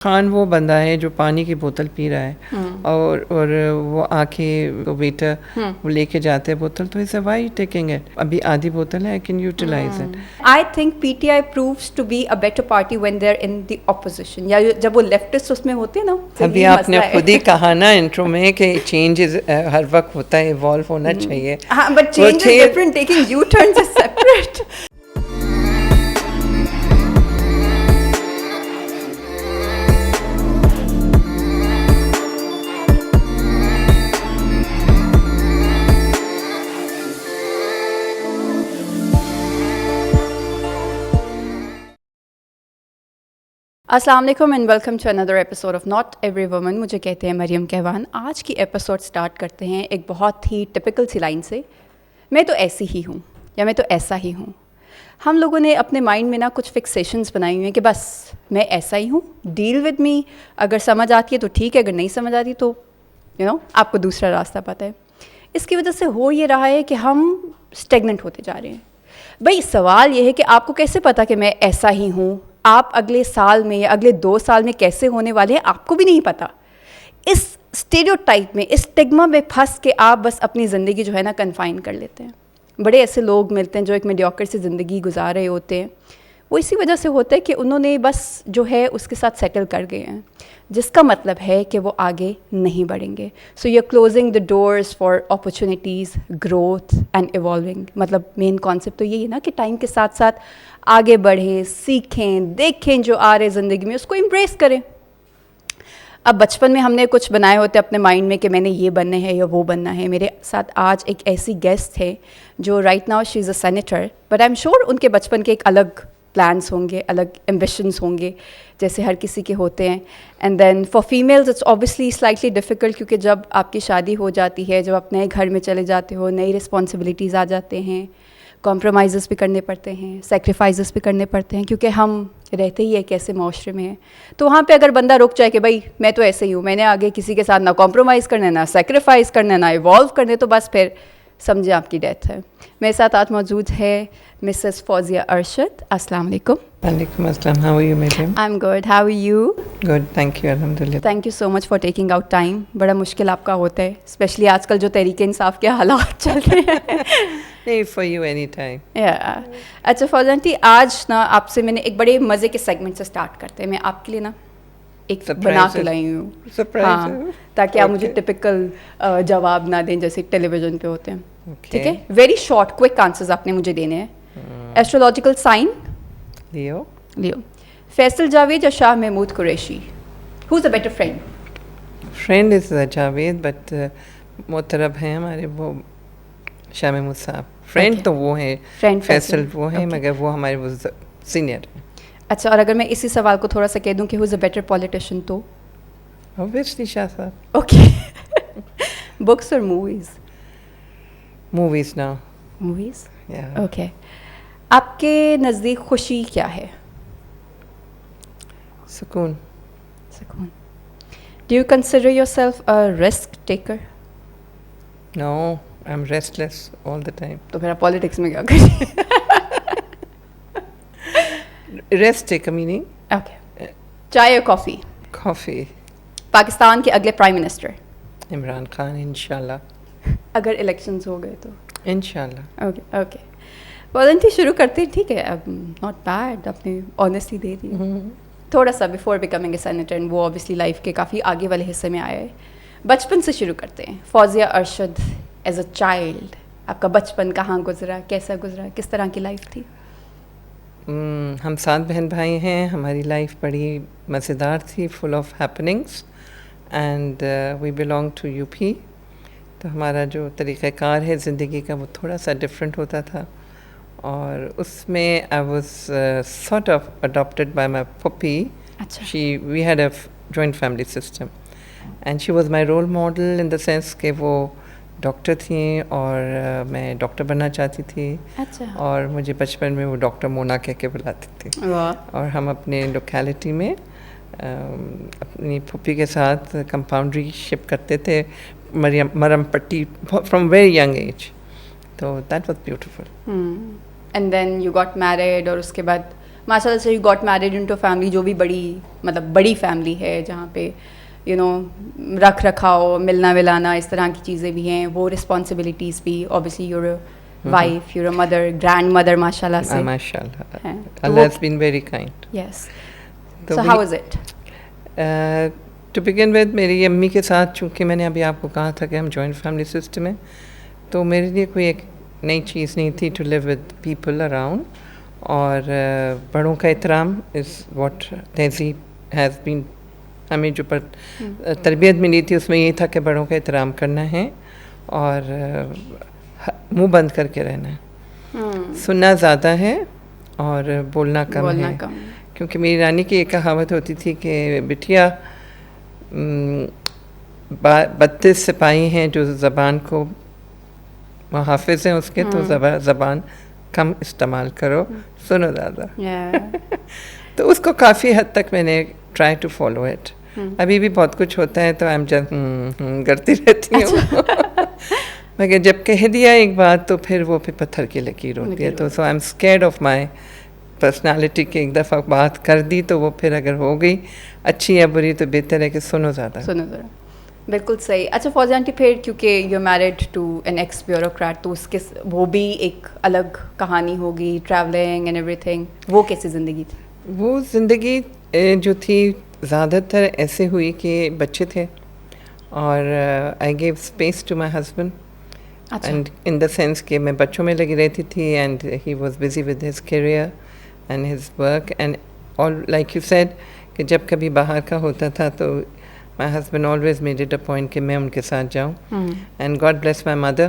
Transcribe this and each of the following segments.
خان وہ بندہ ہے جو پانی کی بوتل پی رہا ہے اور وہ آ کے ویٹر وہ لے کے جاتے ہیں بوتل تو اسے وائی ٹیکنگ اٹ ابھی آدھی بوتل ہے I can utilize it. I think P T I proves to be a better party when they are in the opposition, یا جب وہ لیفٹسٹ اس میں ہوتے ہیں نا. ابھی آپ نے خود ہی کہا نا انٹرو میں کہ چینج ہر وقت ہوتا ہے, ایوالو ہونا چاہیے. ہاں but change is different, taking U turns is separate. السلام علیکم اینڈ ویلکم ٹو اندر episode of not every woman. مجھے کہتے ہیں مریم کہوان. آج کی ایپیسوڈ سٹارٹ کرتے ہیں ایک بہت ہی ٹپکل سی لائن سے, میں تو ایسی ہی ہوں یا میں تو ایسا ہی ہوں. ہم لوگوں نے اپنے مائنڈ میں نا کچھ فکسیشنز بنائی ہوئی ہیں کہ بس میں ایسا ہی ہوں, ڈیل ود می, اگر سمجھ آتی ہے تو ٹھیک ہے, اگر نہیں سمجھ آتی تو آپ کو دوسرا راستہ پتہ ہے. اس کی وجہ سے ہو یہ رہا ہے کہ ہم اسٹیگننٹ ہوتے جا رہے ہیں. بھائی سوال یہ ہے کہ آپ کو کیسے پتا کہ میں ایسا ہی ہوں؟ آپ اگلے سال میں یا اگلے 2 سال میں کیسے ہونے والے ہیں آپ کو بھی نہیں پتہ. اس اسٹیریوٹائپ میں, اس اسٹگما میں پھنس کے آپ بس اپنی زندگی جو ہے نا کنفائن کر لیتے ہیں. بڑے ایسے لوگ ملتے ہیں جو ایک میڈیوکر سے زندگی گزار رہے ہوتے ہیں. وہ اسی وجہ سے ہوتا ہے کہ انہوں نے بس جو ہے اس کے ساتھ سیٹل کر گئے ہیں, جس کا مطلب ہے کہ وہ آگے نہیں بڑھیں گے. So you are closing the doors for opportunities, growth and evolving. مطلب مین کانسیپٹ تو یہی ہے نا کہ ٹائم کے ساتھ ساتھ آگے بڑھیں, سیکھیں, دیکھیں جو آ رہے زندگی میں, اس کو امپریس کریں. اب بچپن میں ہم نے کچھ بنائے ہوتے اپنے مائنڈ میں کہ میں نے یہ بننا ہے یا وہ بننا ہے. میرے ساتھ آج ایک ایسی گیسٹ ہے جو right now she is a senator, but I am sure ان کے بچپن کے ایک الگ پلانس ہوں گے, الگ ایمبیشنز ہوں گے جیسے ہر کسی کے ہوتے ہیں. And then for families it's obviously slightly difficult, کیونکہ جب آپ کی شادی ہو جاتی ہے, جب آپ نئے گھر میں چلے جاتے ہو, نئی رسپانسبلٹیز آ جاتے ہیں, کمپرومائزز بھی کرنے پڑتے ہیں, سیکریفائزز بھی کرنے پڑتے ہیں, کیونکہ ہم رہتے ہی ایک ایسے معاشرے میں ہیں. تو وہاں پہ اگر بندہ رک جائے کہ بھائی میں تو ایسے ہی ہوں, میں نے آگے کسی کے ساتھ نہ کمپرومائز کرنا ہے, نہ سیکریفائز کرنا ہے, نہ ایوالو کرنے, تو بس پھر سمجھیں آپ کی ڈیتھ ہے. میرے ساتھ آج موجود ہے مسز فوزیہ ارشد. السلام علیکم. وعلیکم السلام. How are you madam? I am good, how are you? Good, thank you, الحمد للہ. Thank you so much for taking out time. بڑا مشکل آپ کا ہوتا ہے, اسپیشلی آج کل جو تحریک انصاف کے حالات چل رہے ہیں. نہیں, فار یو اینی ٹائم. اچھا فوزیہ آنٹی, آج نا آپ سے میں نے ایک بڑے مزے کے سیگمنٹ سے اسٹارٹ کرتے ہیں. میں آپ کے لیے نا ایک بنا کے لائی ہوں, ہاں, تاکہ آپ مجھے ٹپکل جواب نہ دیں جیسے ٹیلی ویژن پہ ہوتے ہیں. ٹھیک ہے, ویری شارٹ کوئک آنسرز آپ نے مجھے دینے ہیں. Astrological sign Leo. Leo. Faisal Javed یا Shah Mahmood Qureshi, who is a better friend? Friend is Javed, but محترب ہیں ہمارے وہ شاہ محمود صاحب. فرینڈ تو وہ ہیں, فیصل وہ ہیں, مگر وہ ہمارے وہ سینئر ہیں. اچھا, اور اگر میں اسی سوال کو تھوڑا سا کہہ دوں کہ who is a better politician تو اوبیسلی شاہ صاحب. اوکے. بکس اور موویز؟ موویز نا. Movies, okay. آپ کے نزدیک خوشی کیا ہے؟ سکون. سکون. Do you consider yourself a risk taker? No, I am restless all the time. تو پھر آپ پالیٹکس میں کیا کریں؟ Rest taker meaning. اوکے. چائے یا کافی؟ کافی. پاکستان کے اگلے پرائم منسٹر؟ عمران خان, انشاءاللہ. اگر الیکشنز ہو گئے تو؟ انشاءاللہ. Okay okay. بولنتی شروع کرتے ہیں, ٹھیک ہے. اب ناٹ بیڈ, آپ نے آنیسٹلی دے دی تھوڑا سا before becoming a senator, and وہ اوبیسلی لائف کے کافی آگے والے حصے میں آیا ہے. بچپن سے شروع کرتے ہیں. Fauzia Arshad as a child, آپ کا بچپن کہاں گزرا, کیسا گزرا, کس طرح کی لائف تھی؟ ہم 7 بہن بھائی ہیں. ہماری لائف بڑی مزیدار تھی, full of happenings, and we belong to U P. تو ہمارا جو طریقہ کار ہے زندگی کا وہ تھوڑا سا ڈفرینٹ ہوتا تھا, اور اس میں I was sort of adopted by my پپی. We had a joint family system, and she was my role model in the sense کہ وہ ڈاکٹر تھیں اور میں ڈاکٹر بننا چاہتی تھی. اور مجھے بچپن میں وہ ڈاکٹر مونا کہہ کے بلاتی تھی. اور ہم اپنے لوکیلٹی میں اپنی پھوپھی کے ساتھ کمپاؤنڈری شپ کرتے تھے, مرم پٹی, from very young age. So that was beautiful. And then you got married, اور اس کے بعد ماشاء اللہ سے you got married into family جو بھی بڑی فیملی ہے, جہاں پہ رکھ رکھاؤ, ملنا ولانا, اس طرح کی چیزیں بھی ہیں, وہ رسپانسبلٹیز بھی. Obviously your wife, your mother, grand mother ماشاء اللہ سے. Allah has been very kind. Yes. So how was it? To begin with, میری امی کے ساتھ چونکہ میں نے ابھی آپ کو کہا تھا کہ ہم جوائنٹ فیملی سسٹم ہیں, تو میرے لیے کوئی ایک نئی چیز نہیں تھی to live with people around. اور بڑوں کا احترام از واٹ تہذیب ہیز بین, ہمیں جو تربیت ملی تھی اس میں یہ تھا کہ بڑوں کا احترام کرنا ہے اور منہ بند کر کے رہنا ہے. سننا زیادہ ہے اور بولنا کم ہے. کیونکہ میری نانی کی ایک کہاوت ہوتی تھی کہ بٹیا 32 سپاہی ہیں جو زبان کو محافظ ہیں اس کے, تو زبان کم استعمال کرو, سنو زیادہ. تو اس کو کافی حد تک میں نے ٹرائی ٹو فالو اٹ. ابھی بھی بہت کچھ ہوتا ہے تو آئی ایم جسٹ کرتی رہتی ہوں. مگر جب کہہ دیا ایک بات تو پھر وہ پتھر کی لکیر ہوتی ہے. تو so I am scared of my personality کہ ایک دفعہ بات کر دی تو وہ پھر اگر ہو گئی اچھی یا بری تو بہتر ہے کہ سنو زیادہ. بالکل صحیح. اچھا فوزیہ آنٹی, پھر کیونکہ you married to an ex bureaucrat تو اس کے وہ بھی ایک الگ کہانی ہوگی, ٹریولنگ اینڈ ایوری تھنگ. وہ کیسی زندگی تھی؟ وہ زندگی جو تھی زیادہ تر ایسے ہوئی کہ بچے تھے اور I gave space to my husband, and in the sense کہ میں بچوں میں لگی رہتی تھی and he was busy with his career and his work. And all like you said کہ جب کبھی باہر کا ہوتا تھا تو my husband always made it a point کہ میں ان کے ساتھ جاؤں. And God bless my mother,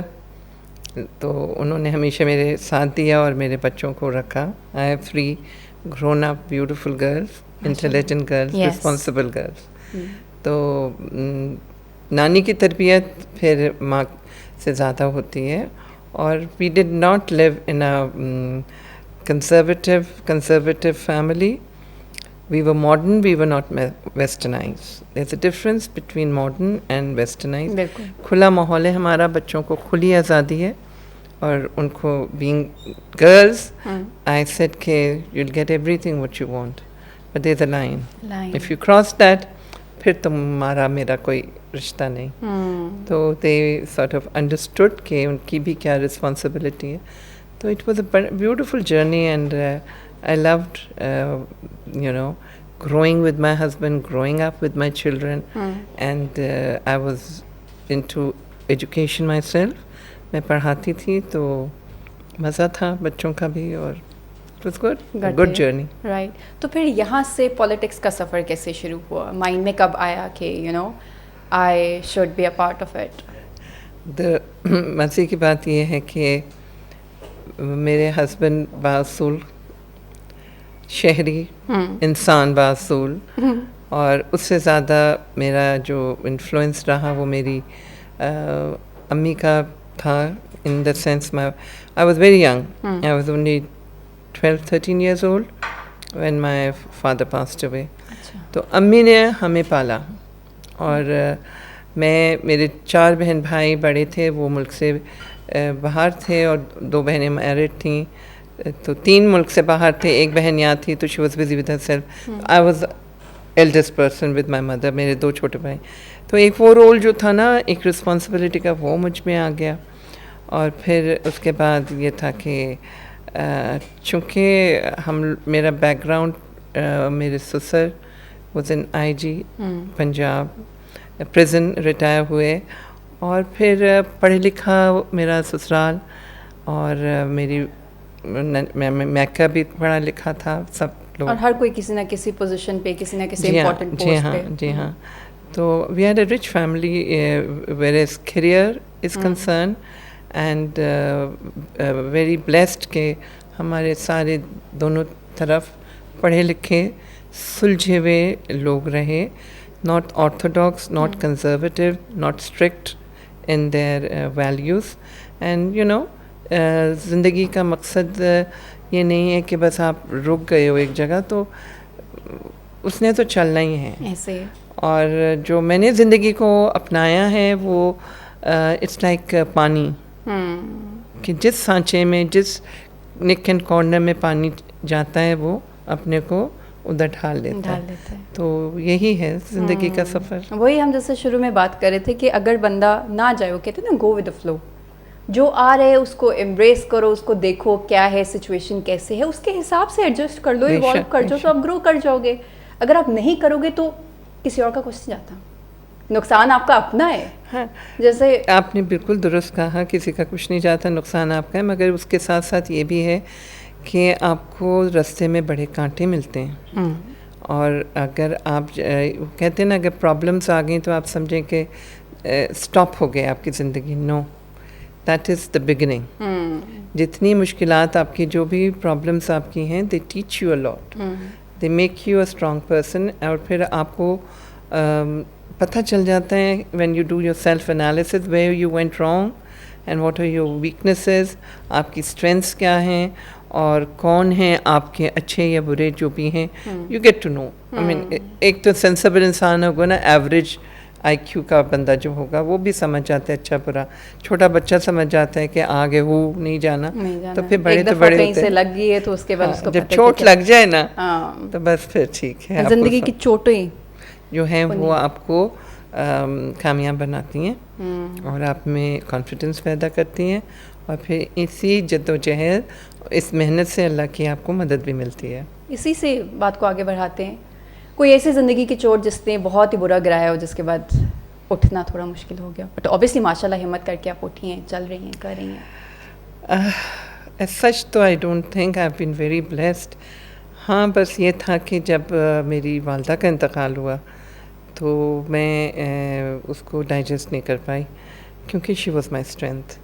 تو انہوں نے ہمیشہ میرے ساتھ دیا اور میرے بچوں کو رکھا. I have 3 grown up beautiful girls, intelligent girls, responsible girls. تو نانی کی تربیت پھر ماں سے زیادہ ہوتی ہے. اور we did not live in a conservative family. We were modern, we were not westernized. There's a difference between modern and westernized. کھلا ماحول ہے ہمارا, بچوں کو کھلی آزادی ہے. اور ان کو being girls, I said کہ you'll get everything what you want, but there's a line. If you cross that, پھر تمہارا میرا کوئی رشتہ نہیں. تو they sort of understood کہ ان کی بھی کیا responsibility ہے. تو it was a beautiful journey and I loved growing with my husband, growing up with my children, and I was into education myself. میں پڑھاتی تھی تو مزہ تھا بچوں کا بھی, اور it was good journey. Right. تو پھر یہاں سے پالیٹکس کا سفر کیسے شروع ہوا؟ مائنڈ میں کب آیا کہ I should be a part of it? مزے کی بات یہ ہے کہ میرے ہسبینڈ باصول شہری انسان باصول, اور اس سے زیادہ میرا جو انفلوئنس رہا وہ میری امی کا تھا. in the sense I was very young. I was only 12-13 years old when my father passed away. تو امی نے ہمیں پالا, اور میرے 4 بہن بھائی بڑے تھے, وہ ملک سے باہر تھے, اور 2 بہنیں میرڈ تھیں. تو 3 ملک سے باہر تھے, 1 بہن یہاں تھی تو she was busy with herself. I was eldest person with my mother. میرے 2 چھوٹے بھائی. تو ایک وہ رول جو تھا نا ایک رسپانسبلٹی کا, وہ مجھ میں آ گیا. اور پھر اس کے بعد یہ تھا کہ چونکہ میرا بیک گراؤنڈ میرے سسر was in IG Punjab prison, retire ہوئے, اور پھر پڑھے لکھا میرا سسرال, اور میری میکا بھی پڑھا لکھا تھا, سب لوگ, اور ہر کوئی کسی نہ کسی پوزیشن پہ, کسی نہ کسی امپورٹنٹ پوسٹ پہ. جی ہاں. تو we had a rich family whereas career is concern, and very blessed کہ ہمارے سارے دونوں طرف پڑھے لکھے سلجھے ہوئے لوگ رہے. not orthodox, not conservative, not strict in their values. And زندگی کا مقصد یہ نہیں ہے کہ بس آپ رک گئے ہو ایک جگہ, تو اس نے تو چلنا ہی ہے ایسے. اور جو میں نے زندگی کو اپنایا ہے وہ اٹس لائک پانی, کہ جس سانچے میں, جس نک اینڈ کارنر میں پانی جاتا ہے وہ اپنے کو ادھر ڈھال لیتا ہے. تو یہی ہے زندگی کا سفر. وہی ہم جیسے شروع میں بات کر رہے تھے کہ اگر بندہ نہ جائے, وہ کہتے ہیں نا گو ود دا فلو, جو آ رہے اس کو امبریس کرو, اس کو دیکھو کیا ہے سچویشن, کیسے ہے, اس کے حساب سے ایڈجسٹ کر لو, ایوالو کر جاؤ, تو آپ گرو کر جاؤ گے. اگر آپ نہیں کرو گے تو کسی اور کا کچھ نہیں جاتا, نقصان آپ کا اپنا ہے. ہاں, جیسے آپ نے بالکل درست کہا, کسی کا کچھ نہیں جاتا, نقصان آپ کا ہے. مگر اس کے ساتھ ساتھ یہ بھی ہے کہ آپ کو راستے میں بڑے کانٹے ملتے ہیں, اور اگر آپ کہتے ہیں نا, اگر پرابلمس آ گئیں تو آپ سمجھیں کہ اسٹاپ ہو گئے آپ کی زندگی. نو, دیٹ از دا بگننگ. جتنی مشکلات آپ کی, جو بھی پرابلمس آپ کی ہیں, they teach you a lot, they make you a strong person. اور پھر آپ کو پتہ چل جاتا ہے when you do yourself analysis, where you went wrong and what are your weaknesses, آپ کی اسٹرینتھس کیا ہیں, اور کون ہیں آپ کے اچھے یا برے جو بھی ہیں. You get to know. I mean, ایک تو سینسیبل انسان ہوگا نا, ایوریج آئی کیو کا بندہ جو ہوگا, وہ بھی سمجھ جاتا ہے اچھا برا. چھوٹا بچہ سمجھ جاتا ہے کہ آگے وہ نہیں جانا, تو پھر بڑے تو بڑے ہوتے ہیں, لگ گئی ہے تو اس کے بعد اس کو جب چوٹ لگ جائے نا تو بس پھر ٹھیک ہے. زندگی کی چوٹیں جو ہیں وہ آپ کو کامیاب بناتی ہیں, اور آپ میں کانفیڈنس پیدا کرتی ہیں, اور پھر اسی جد و جہد, اس محنت سے اللہ کی آپ کو مدد بھی ملتی ہے. اسی سے بات کو آگے بڑھاتے ہیں. کوئی ایسی زندگی کی چوٹ جس نے بہت ہی برا گرایا ہو, جس کے بعد اٹھنا تھوڑا مشکل ہو گیا, بٹ اوبیسلی ماشاء اللہ ہمت کر کے آپ اٹھی ہیں, چل رہی ہیں, کر رہی ہیں. ایز سچ تو I don't think I have been very blessed. ہاں, بس یہ تھا کہ جب میری والدہ کا انتقال ہوا تو میں اس کو ڈائجسٹ نہیں کر پائی, کیونکہ شی واز مائی اسٹرینتھ,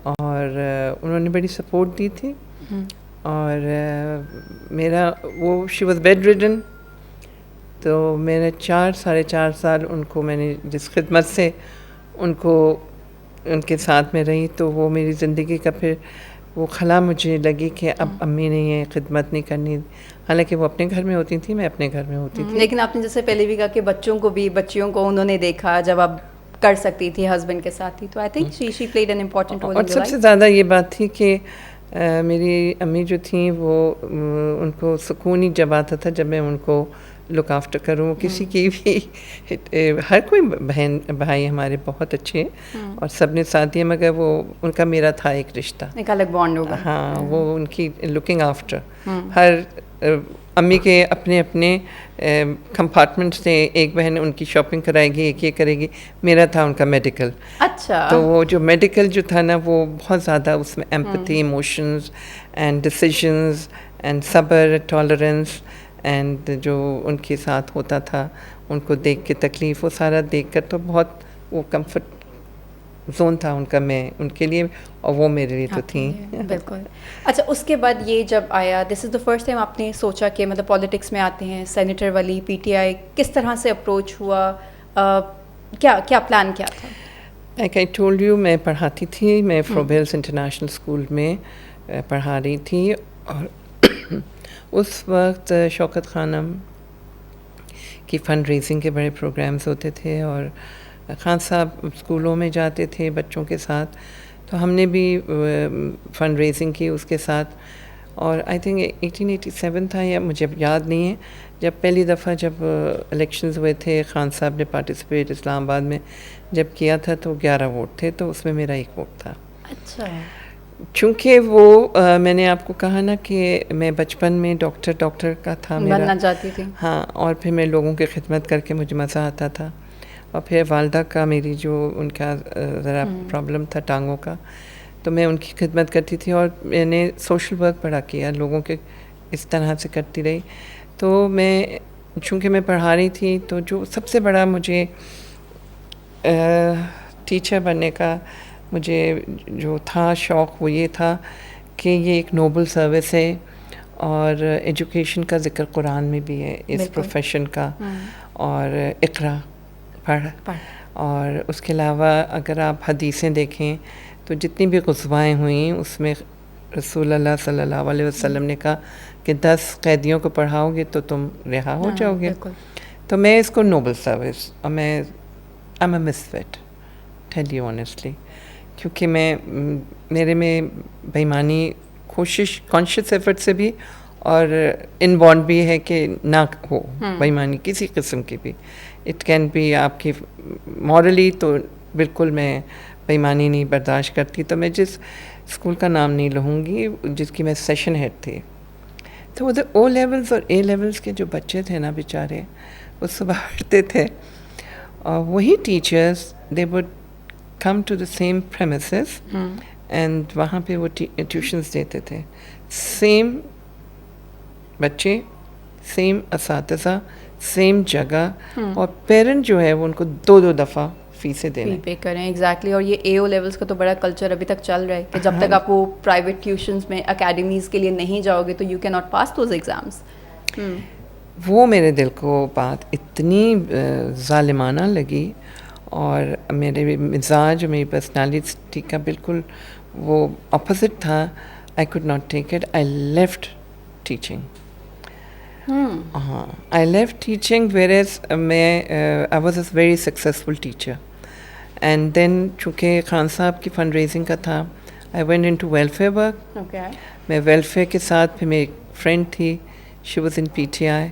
اور انہوں نے بڑی سپورٹ دی تھی. اور میرا وہ شی واز بیڈ ریڈن, تو میرے 4.5 سال ان کو میں نے جس خدمت سے ان کو ان کے ساتھ میں رہی, تو وہ میری زندگی کا پھر وہ خلا مجھے لگی کہ اب امی نہیں ہے, خدمت نہیں کرنی. حالانکہ وہ اپنے گھر میں ہوتی تھیں, میں اپنے گھر میں ہوتی تھی. لیکن آپ نے جیسے پہلے بھی کہا کہ بچوں کو بھی, بچیوں کو انہوں نے دیکھا جب آپ کر سکتی تھی ہسبینڈ کے ساتھ ہی, تو I think she played an important role. اور سب سے زیادہ یہ بات تھی کہ میری امی جو تھیں وہ ان کو سکون ہی جب آتا تھا جب میں ان کو لک آفٹر کروں. کسی کی بھی, ہر کوئی بہن بھائی ہمارے بہت اچھے اور سب نے ساتھ دیا, مگر وہ ان کا میرا تھا ایک رشتہ, ایک الگ بانڈ ہوگا. ہاں, وہ ان کی لکنگ آفٹر. ہر امی کے اپنے اپنے کمپارٹمنٹ سے, ایک بہن ان کی شاپنگ کرائے گی, ایک یہ کرے گی. میرا تھا ان کا میڈیکل. اچھا. تو وہ جو میڈیکل جو تھا نا, وہ بہت زیادہ اس میں empathy, emotions and decisions and صبر, ٹالرنس, اینڈ جو ان کے ساتھ ہوتا تھا, ان کو دیکھ کے تکلیف, وہ سارا دیکھ کر تو بہت وہ کمفرٹ زون تھا ان کا, میں ان کے لیے اور وہ میرے لیے تو تھیں. بالکل. اچھا, اس کے بعد یہ جب آیا, دس از دا فرسٹ ٹائم آپ نے سوچا کہ مطلب پالیٹکس میں آتے ہیں, سینیٹر والی پی ٹی آئی, کس طرح سے اپروچ ہوا, کیا پلان کیا تھا؟ لائک آئی ٹولڈ یو, میں پڑھاتی تھی, میں فروبیلس انٹرنیشنل اسکول میں پڑھا رہی تھی, اور اس وقت شوکت خانم کی فنڈ ریزنگ کے بڑے پروگرامز ہوتے تھے, اور خان صاحب اسکولوں میں جاتے تھے بچوں کے ساتھ, تو ہم نے بھی فنڈ ریزنگ کی اس کے ساتھ. اور آئی تھنک 1887 تھا, یا مجھے یاد نہیں ہے, جب پہلی دفعہ جب الیکشنز ہوئے تھے, خان صاحب نے پارٹیسپیٹ اسلام آباد میں جب کیا تھا تو 11 ووٹ تھے, تو اس میں میرا 1 ووٹ تھا. اچھا. چونکہ وہ میں نے آپ کو کہا نا کہ میں بچپن میں ڈاکٹر کا تھا میرا, بننا چاہتی تھی. ہاں, اور پھر میں لوگوں کی خدمت کر کے مجھے مزہ آتا تھا. اور پھر والدہ کا, میری جو ان کا ذرا پرابلم تھا ٹانگوں کا, تو میں ان کی خدمت کرتی تھی, اور میں نے سوشل ورک بڑا کیا, لوگوں کے اس طرح سے کرتی رہی. تو میں چونکہ میں پڑھا رہی تھی, تو جو سب سے بڑا مجھے ٹیچر بننے کا مجھے جو تھا شوق, وہ یہ تھا کہ یہ ایک نوبل سروس ہے, اور ایجوکیشن کا ذکر قرآن میں بھی ہے اس پروفیشن کا, اور اقرا پڑھ. اور اس کے علاوہ اگر آپ حدیثیں دیکھیں تو جتنی بھی غزوائیں ہوئیں اس میں رسول اللہ صلی اللہ علیہ وسلم نے کہا کہ 10 قیدیوں کو پڑھاؤ گے تو تم رہا ہو جاؤ گے. تو میں اس کو نوبل سروس, اور میں am a misfit, tell you honestly, کیونکہ میرے میں بےایمانی کانشیس ایفرٹ سے بھی, اور ان بانڈ بھی ہے کہ نہ ہو بےایمانی کسی قسم کی بھی. اٹ کین بی آپ کی مورلی تو بالکل میں بےایمانی نہیں برداشت کرتی. تو میں جس اسکول کا نام نہیں لوں گی جس کی میں سیشن ہیڈ تھی, تو ادھر او لیولز اور اے لیولز کے جو بچے تھے نا بیچارے, وہ صبح اٹھتے تھے اور وہی teachers they would come to the same premises and وہاں پہ وہ ٹیوشنز دیتے تھے. سیم بچے, سیم اساتذہ, سیم جگہ, اور پیرنٹ جو ہے وہ ان کو 2 دفعہ فیسیں دینے پے کریں. ایگزیکٹلی. اور یہ اے او لیولس کا تو بڑا کلچر ابھی تک چل رہا ہے کہ جب تک آپ وہ پرائیویٹ ٹیوشنز میں اکیڈمیز کے لیے نہیں جاؤ گے تو you can not pass those exams. وہ میرے دل کو بات اتنی ظالمانہ لگی, اور میرے مزاج, میری پرسنالٹی کا بالکل وہ اپوزٹ تھا. I could not take it. I left teaching. ہاں, آئی لیفٹ ٹیچنگ ویئر میں I was a very successful teacher. And then چونکہ خان صاحب کی فنڈ ریزنگ کا تھا, I went in to welfare work. میں ویلفیئر کے ساتھ پھر میری فرینڈ تھی, شی واز ان PTI.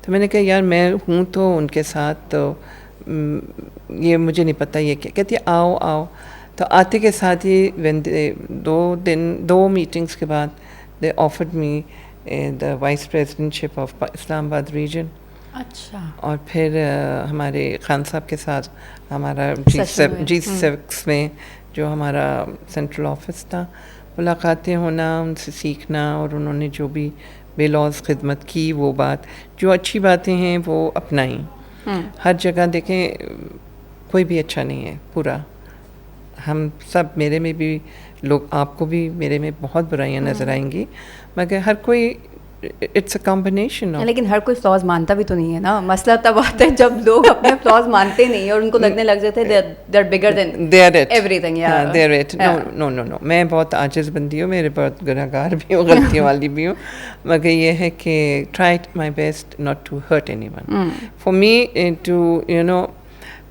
تو میں نے کہا یار میں ہوں تو ان کے ساتھ, تو یہ مجھے نہیں پتہ یہ کیا. کہتی آؤ آؤ. تو آتے کے ساتھ ہی دو میٹنگس کے بعد they offered me the vice presidentship of Islamabad region. اچھا. اور پھر ہمارے خان صاحب کے ساتھ ہمارا G6 میں جو ہمارا سینٹرل آفس تھا, ملاقاتیں ہونا, ان سے سیکھنا, اور انہوں نے جو بھی بے لوز خدمت کی وہ بات, جو اچھی باتیں ہیں وہ اپنائیں. ہر جگہ دیکھیں کوئی بھی اچھا نہیں ہے پورا. ہم سب, میرے میں بھی لوگ, آپ کو بھی میرے میں بہت برائیاں نظر آئیں گی, مگر ہر کوئی اٹس اے کمبینیشن. لیکن ہر کوئی فلاز مانتا بھی تو نہیں ہے نا. مسئلہ تب آتا ہے جب لوگ اپنے فلاز مانتے نہیں اور ان کو لگنے لگ جاتے ہیں they are bigger than everything. they are it. No. میں بہت عاجز بندی ہوں, میرے بہت گناہگار بھی ہوں, غلطیوں والی بھی ہوں, مگر یہ ہے کہ try my best not to hurt anyone. For me to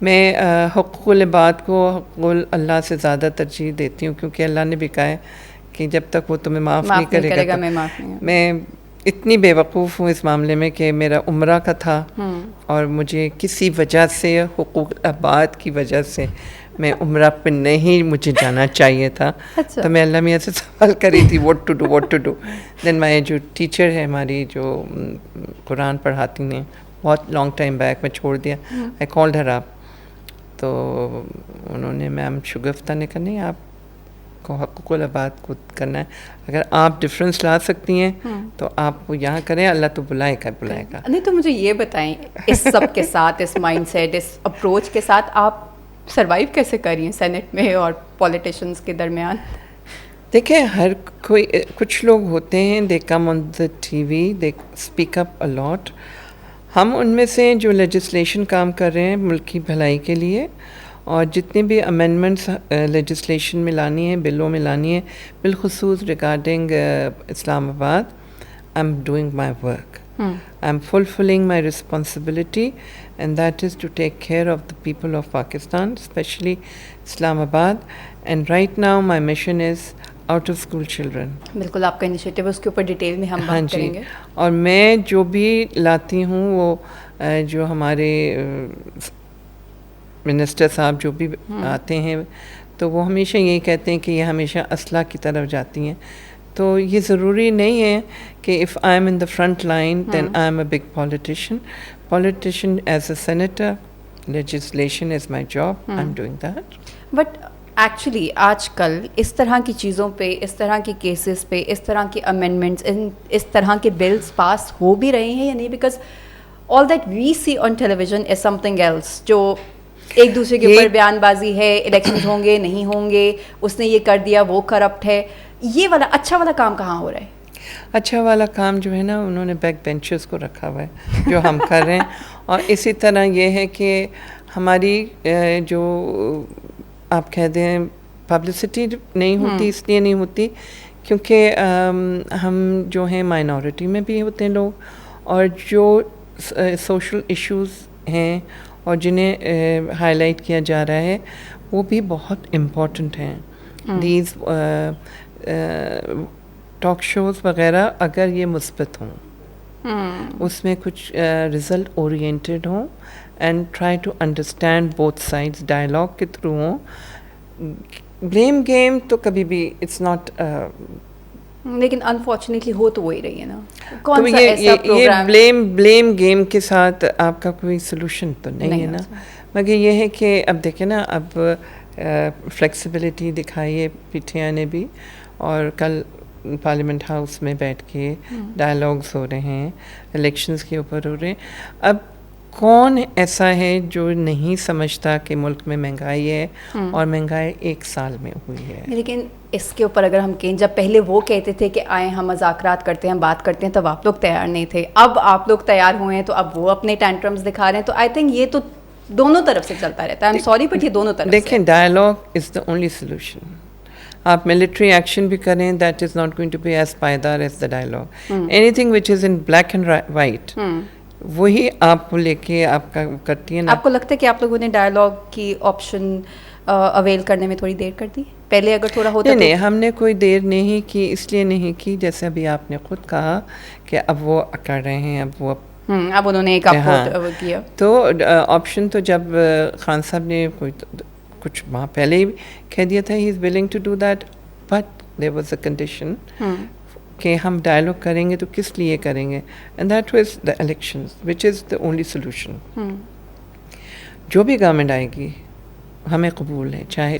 میں حقوق العباد کو حقوق اللہ سے زیادہ ترجیح دیتی ہوں, کیونکہ اللہ نے بھی کہا ہے کہ جب تک وہ تمہیں معاف نہیں کرے گا. میں اتنی بے وقوف ہوں اس معاملے میں کہ میرا عمرہ کا تھا, اور مجھے کسی وجہ سے حقوق العباد کی وجہ سے میں عمرہ پہ نہیں مجھے جانا چاہیے تھا. تو میں اللہ میاں سے سوال کر رہی تھی what to do. دین میں جو ٹیچر ہے ہماری جو قرآن پڑھاتی ہیں, بہت لانگ ٹائم بیک میں چھوڑ دیا, آئی کالڈ ہر اپ. تو انہوں نے, میم شگفتہ نے کہا نہیں آپ کو حقوق العباد کو کرنا ہے, اگر آپ ڈفرینس لا سکتی ہیں تو آپ وہ یہاں کریں, اللہ تو بلائے گا. نہیں تو مجھے یہ بتائیں, اس سب کے ساتھ, اس مائنڈ سیٹ, اس اپروچ کے ساتھ آپ سروائیو کیسے کر رہی ہیں سینٹ میں اور پولیٹیشینس کے درمیان؟ دیکھیں ہر کوئی, کچھ لوگ ہوتے ہیں دے کم آن دا TV, دے اسپیک اپ اے لاٹ. ہم ان میں سے جو لیجسلیشن کام کر رہے ہیں ملک کی بھلائی کے لیے, اور جتنی بھی امینڈمنٹس لیجسلیشن میں لانی ہے, بلوں میں لانی ہے, بالخصوص ریگارڈنگ اسلام آباد, I am doing my work. I am fulfilling my responsibility, and that is to take care of the people of Pakistan, especially Islamabad. And right now my mission is out of school children. بالکل آپ کا initiative اس کے اوپر detail میں ہم بات کریں گے. اور میں جو بھی لاتی ہوں وہ جو ہمارے منسٹر صاحب جو بھی آتے ہیں تو وہ ہمیشہ یہی کہتے ہیں کہ یہ ہمیشہ اصلاح کی طرف جاتی ہیں. تو یہ ضروری نہیں ہے کہ if I am in the front line then I am a big politician as a senator. Legislation is my job. I'm doing that. But actually آج کل اس طرح کی چیزوں پہ, اس طرح کے کیسز پہ, اس طرح کے امینڈمنٹس, اس طرح کے بلز پاس ہو بھی رہے ہیں یا نہیں؟ Because all that we see on television is something else, جو ایک دوسرے کے اوپر بیان بازی ہے, الیکشنز ہوں گے نہیں ہوں گے, اس نے یہ کر دیا, وہ کرپٹ ہے. یہ والا اچھا والا کام کہاں ہو رہا ہے؟ اچھا والا کام جو ہے نا, انہوں نے بیک بینچز کو رکھا ہوا ہے جو ہم کر رہے ہیں. اور اسی طرح یہ ہے کہ ہماری جو آپ کہہ دیں پبلسٹی نہیں ہوتی, اس لیے نہیں ہوتی کیونکہ ہم جو ہیں مائنورٹی میں بھی ہوتے ہیں لوگ, اور جو سوشل ایشوز ہیں اور جنہیں ہائی لائٹ کیا جا رہا ہے وہ بھی بہت امپورٹنٹ ہیں. دیز ٹاک شوز وغیرہ اگر یہ مثبت ہوں, اس میں کچھ رزلٹ اورینٹیڈ ہوں and try to understand both sides, dialogue کے تھرو ہوں. بلیم گیم تو کبھی بھی اٹس ناٹ, لیکن انفارچونیٹلی ہو تو وہی رہی ہے نا. تو کون سا ایسا یہ پروگرام بلیم گیم کے ساتھ آپ کا کوئی سلوشن تو نہیں ہے نا. مگر یہ ہے کہ اب دیکھیں نا, اب فلیکسیبلٹی دکھائی ہے پی ٹی آئی نے بھی, اور کل پارلیمنٹ ہاؤس میں بیٹھ کے ڈائلاگز ہو رہے ہیں, الیکشنز کے اوپر ہو رہے ہیں. اب کون ایسا ہے جو نہیں سمجھتا کہ ملک میں مہنگائی ہے, اور مہنگائی 1 سال میں ہوئی ہے. لیکن اس کے اوپر اگر ہم کہیں, جب پہلے وہ کہتے تھے کہ آئیں ہم مذاکرات کرتے ہیں, بات کرتے ہیں, تب آپ لوگ تیار نہیں تھے. اب آپ لوگ تیار ہوئے ہیں تو اب وہ اپنے ٹینٹرمز دکھا رہے ہیں. تو آئی تھنک یہ تو دونوں طرف سے چلتا رہتا ہے. آئی ایم سوری بٹ یہ دونوں طرف. دیکھیں, dialogue is the only solution. آپ ملٹری ایکشن بھی کریں, that is not going to be as پائیدار as the dialogue. Anything which is in black and white, وہی آپ کو لے کے آپ کا کرتی ہیں نا. آپ کو لگتا ہے کہ آپ لوگوں نے ڈائلاگ کی آپشن اویل کرنے میں تھوڑی دیر کر دی؟ پہلے اگر تھوڑا ہوتا. نہیں, ہم نے کوئی دیر نہیں کی, اس لیے نہیں کی جیسے ابھی آپ نے خود کہا کہ اب وہ کر رہے ہیں, اب انہوں نے ایک کیا. تو آپشن تو جب خان صاحب نے کچھ ماہ پہلے ہی کہہ دیا تھا, he is willing to do that, but there was a condition کہ ہم ڈائلاگ کریں گے تو کس لیے کریں گے, and that was the elections which is the only solution. جو بھی گورنمنٹ آئے گی ہمیں قبول ہے, چاہے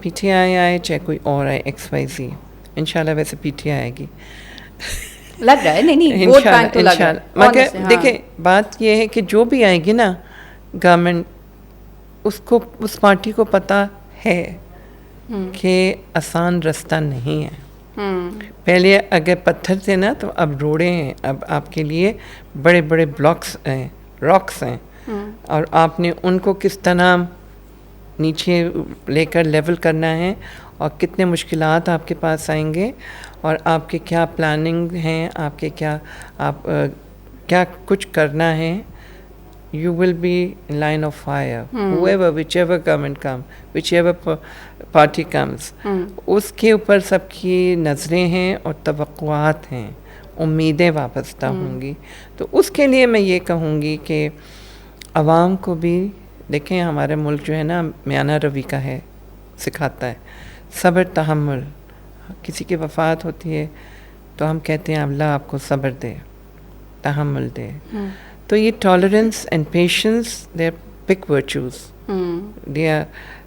پی ٹی آئی آئے چاہے کوئی اور آئے, ایکس وائی زی. ان شاء اللہ ویسے پی ٹی آئی آئے گی لگ رہا ہے. نہیں ووٹ بینک تو لگ رہا ہے. مگر دیکھیں بات یہ ہے کہ جو بھی آئے گی نا گورنمنٹ, اس کو اس پارٹی کو پتہ ہے کہ آسان رستہ نہیں ہے. پہلے اگر پتھر تھے نا تو اب روڑے ہیں, اب آپ کے لیے بڑے بڑے بلاکس ہیں, راکس ہیں, اور آپ نے ان کو کس طرح نیچے لے کر لیول کرنا ہے, اور کتنے مشکلات آپ کے پاس آئیں گے, اور آپ کے کیا پلاننگ ہیں, آپ کے کیا کچھ کرنا ہے. You will be in line of fire. Whichever government comes, whichever party comes. اس کے اوپر سب کی نظریں ہیں اور توقعات ہیں, امیدیں وابستہ ہوں گی. تو اس کے لیے میں یہ کہوں گی کہ عوام کو بھی دیکھیں, ہمارا ملک جو ہے نا میانہ روی کا ہے, سکھاتا ہے صبر تحمل. کسی کی وفات ہوتی ہے تو ہم کہتے ہیں اللہ آپ کو صبر دے, تحمل دے. تو یہ tolerance and patience, they are big virtues, they are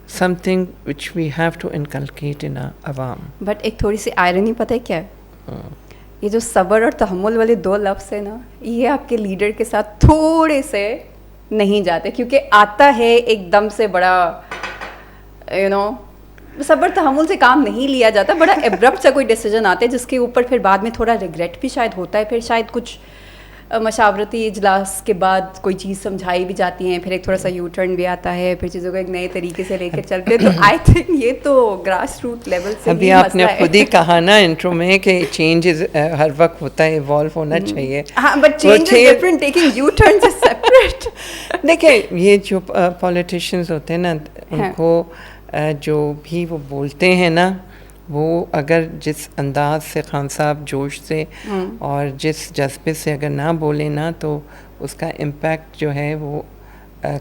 something which we have to inculcate in عوام. بٹ ایک تھوڑی سی آئرنی پتہ ہے کیا ہے, یہ جو صبر اور تحمل والے 2 لفظ ہیں نا, یہ آپ کے لیڈر کے ساتھ تھوڑے سے نہیں جاتے, کیونکہ آتا ہے ایک دم سے بڑا صبر تحمل سے کام نہیں لیا جاتا, بڑا ایبرپٹ سا کوئی ڈیسیجن آتا ہے جس کے اوپر پھر بعد میں تھوڑا ریگریٹ بھی شاید ہوتا ہے. پھر شاید کچھ مشاورتی اجلاس کے بعد کوئی چیز سمجھائی بھی جاتی ہیں, پھر ایک تھوڑا سا یو ٹرن بھی آتا ہے, پھر چیزوں کو ایک نئے طریقے سے لے کے چلتے. تو آئی تھنک یہ تو گراس روٹ لیول سے ابھی آپ نے خود ہی کہا نا انٹرو میں کہ چینج ہر وقت ہوتا ہے, ایوالو ہونا چاہیے. ہاں, but change is different, taking U turns is separate. دیکھیں یہ جو پولیٹیشینز ہوتے ہیں نا, ان کو جو بھی وہ بولتے ہیں نا, وہ اگر جس انداز سے خان صاحب جوش سے اور جس جذبے سے اگر نہ بولیں نا, تو اس کا امپیکٹ جو ہے وہ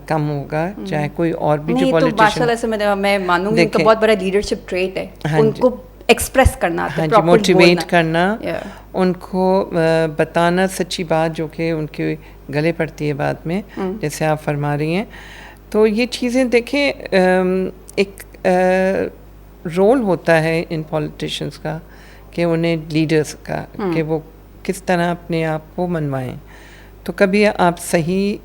کم ہوگا, چاہے کوئی اور بھی جو پولیٹیشین. میں مانوں گی ان کا بہت بڑا لیڈرشپ ٹریٹ ہے, ان کو ایکسپریس کرنا, موٹیویٹ کرنا, ان کو بتانا سچی بات جو کہ ان کے گلے پڑتی ہے بعد میں, جیسے آپ فرما رہی ہیں. تو یہ چیزیں دیکھیں, ایک رول ہوتا ہے ان پولیٹیشنس کا کہ انہیں لیڈرز کا کہ وہ کس طرح اپنے آپ کو منوائیں. تو کبھی آپ صحیح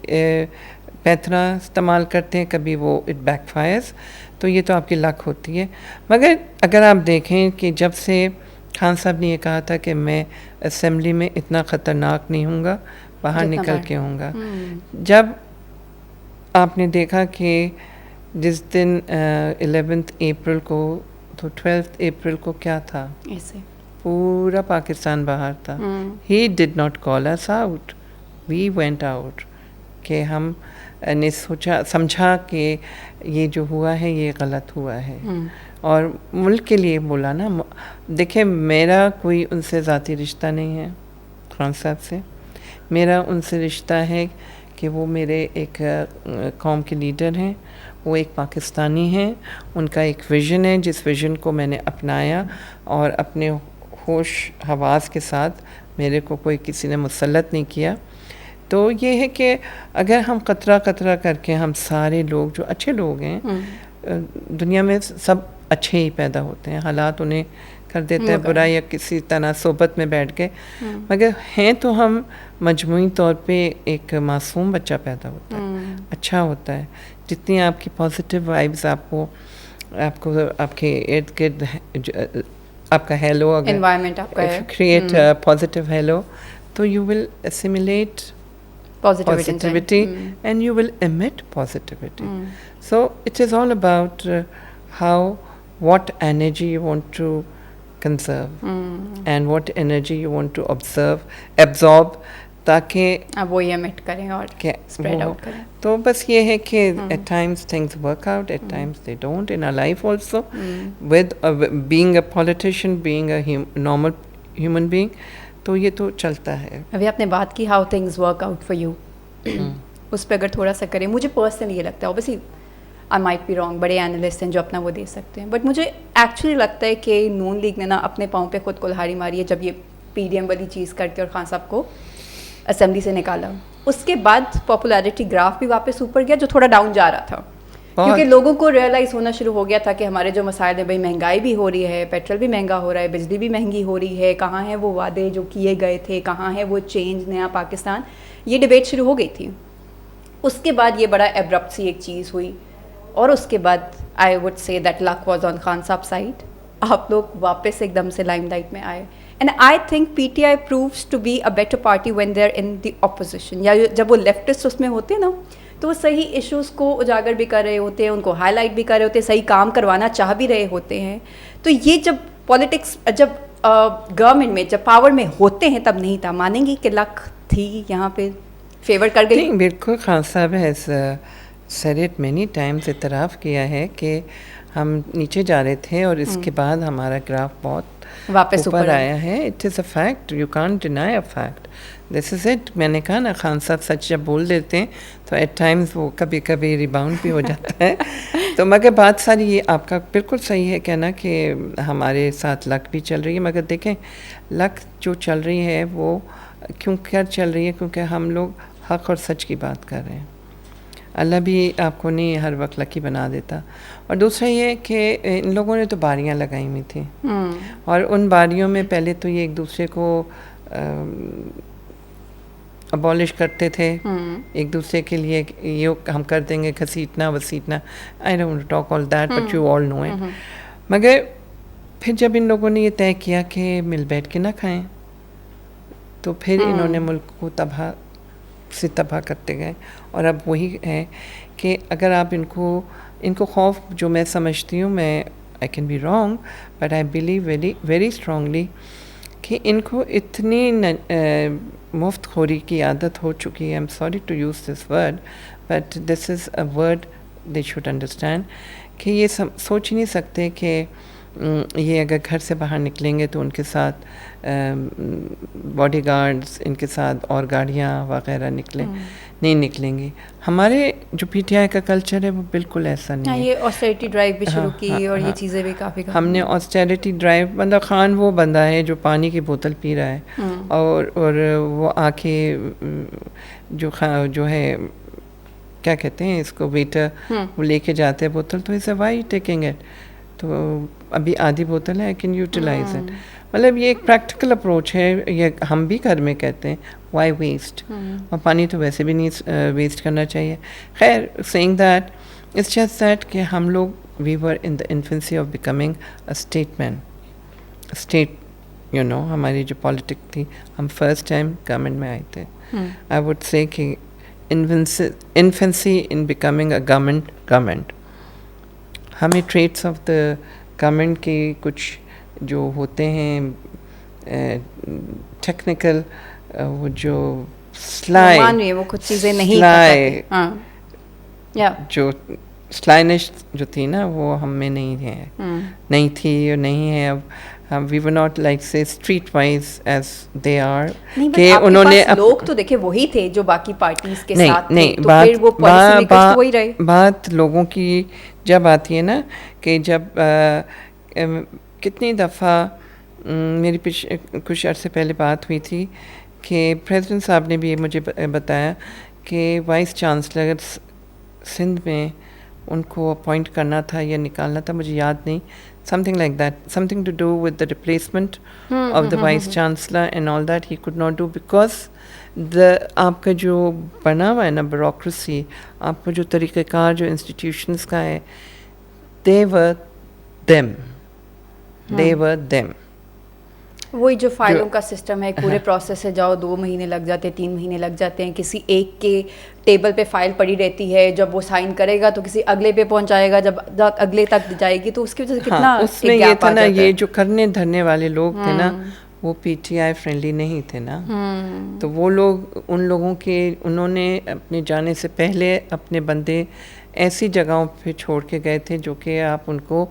پیترا استعمال کرتے ہیں, کبھی وہ اٹ بیک فائرز. تو یہ تو آپ کی لک ہوتی ہے. مگر اگر آپ دیکھیں کہ جب سے خان صاحب نے یہ کہا تھا کہ میں اسمبلی میں اتنا خطرناک نہیں ہوں گا, باہر نکل کے ہوں گا, جب آپ نے دیکھا کہ جس دن 11 اپریل کو, تو 12 اپریل کو کیا تھا, پورا پاکستان باہر تھا. He did not call us out, we went out, کہ ہم نے سمجھا کہ یہ جو ہوا ہے یہ غلط ہوا ہے. اور ملک کے لیے بولا نا. دیکھیں میرا کوئی ان سے ذاتی رشتہ نہیں ہے خان صاحب سے. میرا ان سے رشتہ ہے کہ وہ میرے ایک قوم کے لیڈر ہیں, وہ ایک پاکستانی ہیں, ان کا ایک ویژن ہے جس ویژن کو میں نے اپنایا اور اپنے ہوش حواس کے ساتھ, میرے کو کوئی کسی نے مسلط نہیں کیا. تو یہ ہے کہ اگر ہم قطرہ قطرہ کر کے ہم سارے لوگ جو اچھے لوگ ہیں دنیا میں سب اچھے ہی پیدا ہوتے ہیں, حالات انہیں کر دیتے ہیں برا یا کسی طرح صحبت میں بیٹھ کے, مگر ہیں تو ہم مجموعی طور پہ ایک معصوم بچہ پیدا ہوتا ہے, اچھا ہوتا ہے. جتنی آپ کی پازیٹیو وائبز آپ کو آپ کے ارد گرد آپ کا ہیلو انوائرمنٹ آپ کا کریٹ پازیٹیو ہیلو, تو you will assimilate positivity and you will emit positivity. So it is all about what energy you want to conserve and what energy you want to absorb تاکہ وہ emit کریں اور spread out کریں. تو بس یہ ہے کہ at times things work out, at times they don't in our life also. With being a politician, being a normal human being, تو یہ تو چلتا ہے. ابھی آپ نے بات کی how things work out for you, اس پہ اگر تھوڑا سا کریں. مجھے پرسنلی یہ لگتا ہے, obviously I might be wrong, بڑے اینالسٹ ہیں جو اپنا وہ دے سکتے ہیں, بٹ مجھے ایکچولی لگتا ہے کہ نون لیگ نے نا اپنے پاؤں پہ خود کلہاڑی ماری ہے جب یہ پی ڈی ایم والی چیز کر کے اور خان صاحب کو اسمبلی سے نکالا. اس کے بعد پاپولیرٹی گراف بھی واپس اوپر گیا جو تھوڑا ڈاؤن جا رہا تھا, کیونکہ لوگوں کو ریئلائز ہونا شروع ہو گیا تھا کہ ہمارے جو مسائل ہیں, بھائی مہنگائی بھی ہو رہی ہے, پیٹرول بھی مہنگا ہو رہا ہے, بجلی بھی مہنگی ہو رہی ہے, کہاں ہیں وہ وعدے جو کیے گئے تھے, کہاں ہے وہ چینج, نیا پاکستان, یہ ڈبیٹ شروع ہو گئی تھی. اس کے بعد یہ بڑا ایبرپٹ سی ایک چیز ہوئی, اور اس کے بعد I would say that luck was on Khan صاحب سائڈ. آپ لوگ واپس ایک دم سے لائم لائٹ میں آئے. And I think P T I proves to be a better party when they are in the opposition, یا جب وہ لیفٹسٹ اس میں ہوتے ہیں نا, تو وہ صحیح ایشوز کو اجاگر بھی کر رہے ہوتے ہیں, ان کو ہائی لائٹ بھی کر رہے ہوتے ہیں, صحیح کام کروانا چاہ بھی رہے ہوتے ہیں. تو یہ جب پالیٹکس جب گورنمنٹ میں جب پاور میں ہوتے ہیں تب نہیں تھا. مانیں گی کہ لک تھی یہاں پہ, فیور کر گئی؟ بالکل. خان صاحب has said it many times, اعتراف کیا ہے کہ ہم نیچے جا رہے تھے اور اس کے بعد ہمارا گراف بہت واپس اوپر آیا ہے. It is a fact, you can't deny a fact. This is it. میں نے کہا نا خان صاحب سچ جب بول دیتے ہیں تو ایٹ ٹائمز وہ کبھی کبھی ریباؤنڈ بھی ہو جاتا ہے. تو مگر بات ساری یہ آپ کا بالکل صحیح ہے کہنا کہ ہمارے ساتھ لک بھی چل رہی ہے, مگر دیکھیں لک جو چل رہی ہے وہ کیوں کر چل رہی ہے, کیونکہ ہم لوگ حق اور سچ کی بات کر رہے ہیں. اللہ بھی آپ کو نہیں ہر وقت لکی بنا دیتا. اور دوسرا یہ کہ ان لوگوں نے تو باریاں لگائی ہوئی تھیں, اور ان باریوں میں پہلے تو یہ ایک دوسرے کو ابالش کرتے تھے, ایک دوسرے کے لیے یہ ہم کر دیں گے گھسیٹنا وسیٹنا. I don't talk all that but you all know it. مگر پھر جب ان لوگوں نے یہ طے کیا کہ مل بیٹھ کے نہ کھائیں, تو پھر انہوں نے ملک کو تباہ سے تباہ کرتے گئے. اور اب وہی ہے کہ اگر آپ ان کو خوف, جو میں سمجھتی ہوں, میں I can be wrong but I believe very strongly کہ ان کو اتنی مفت خوری کی عادت ہو چکی ہے. I am sorry to use this word but this is a word they should understand, کہ یہ سوچ ہی نہیں سکتے کہ یہ اگر گھر سے باہر نکلیں گے تو ان کے ساتھ باڈی گارڈز, ان کے ساتھ اور گاڑیاں وغیرہ نہیں نکلیں گی. ہمارے جو پی ٹی آئی کا کلچر ہے وہ بالکل ایسا نہیں ہے. یہ آسٹیریٹی ڈرائیو بھی شروع کی اور یہ چیزیں بھی کافی ہم نے آسٹیریٹی ڈرائیو, بندہ خان وہ بندہ ہے جو پانی کی بوتل پی رہا ہے اور وہ آ کے جو ہے کیا کہتے ہیں اس کو, ویٹر وہ لے کے جاتے ہیں بوتل, تو اسے وائی ٹیکنگ اٹ, تو ابھی آدھی بوتل ہے, آئی کین یوٹیلائز اٹ. مطلب یہ ایک پریکٹیکل اپروچ ہے. یہ ہم بھی گھر میں کہتے ہیں وائی ویسٹ, اور پانی تو ویسے بھی نہیں ویسٹ کرنا چاہیے. خیر, seeing that it's just that کہ ہم لوگ we were in the infancy of becoming a statesman, state you know, ہماری جو پالیٹک تھی, ہم فرسٹ ٹائم گورنمنٹ میں آئے تھے. آئی وڈ سے کہ infancy in becoming a government. ہمیں ٹریٹس آف دا گورنمنٹ کے کچھ جو ہوتے ہیں ٹیکنیکل, وہ جو سلائی وہ کچھ چیزیں نہیں جو سلائنش جو تھی نا وہ ہم میں نہیں ہے, نہیں تھی اور نہیں ہے اب. We were not like say streetwise as they are, کہ انہوں نے لوگ تو دیکھے وہی تھے جو باقی پارٹیز کے ساتھ تھے, نہیں تو پھر وہ پالیسی میکرز تو وہی رہے. بات لوگوں کی جب آتی ہے نا کہ جب کتنی دفعہ میری کچھ عرصے پہلے بات ہوئی تھی کہ پریزیڈنٹ صاحب نے بھی مجھے بتایا کہ وائس چانسلر سندھ میں ان کو اپوائنٹ کرنا تھا یا نکالنا تھا, مجھے یاد نہیں, something like that, something to do with the replacement of the vice chancellor and all that he could not do because آپ کا جو بنا ہوا ہے نا بیوروکریسی, آپ کا جو طریقہ کار جو انسٹیٹیوشنس کا ہے, they were them. وہی جو فائلوں کا سسٹم ہے, پورے پروسیس سے جاؤ 2 مہینے لگ جاتے ہیں, 3 مہینے لگ جاتے ہیں, کسی ایک کے ٹیبل پہ فائل پڑی رہتی ہے, جب وہ سائن کرے گا تو کسی اگلے پہ پہنچائے گا, جب اگلے تک جائے گی, تو اس کی وجہ سے کتنا اس میں یہ تھا نا, یہ جو کرنے دھرنے والے لوگ تھے نا وہ پی ٹی آئی فرینڈلی نہیں تھے نا, تو وہ لوگ ان لوگوں کے انہوں نے اپنے جانے سے پہلے اپنے بندے ایسی جگہوں پہ چھوڑ کے گئے تھے جو کہ آپ ان کو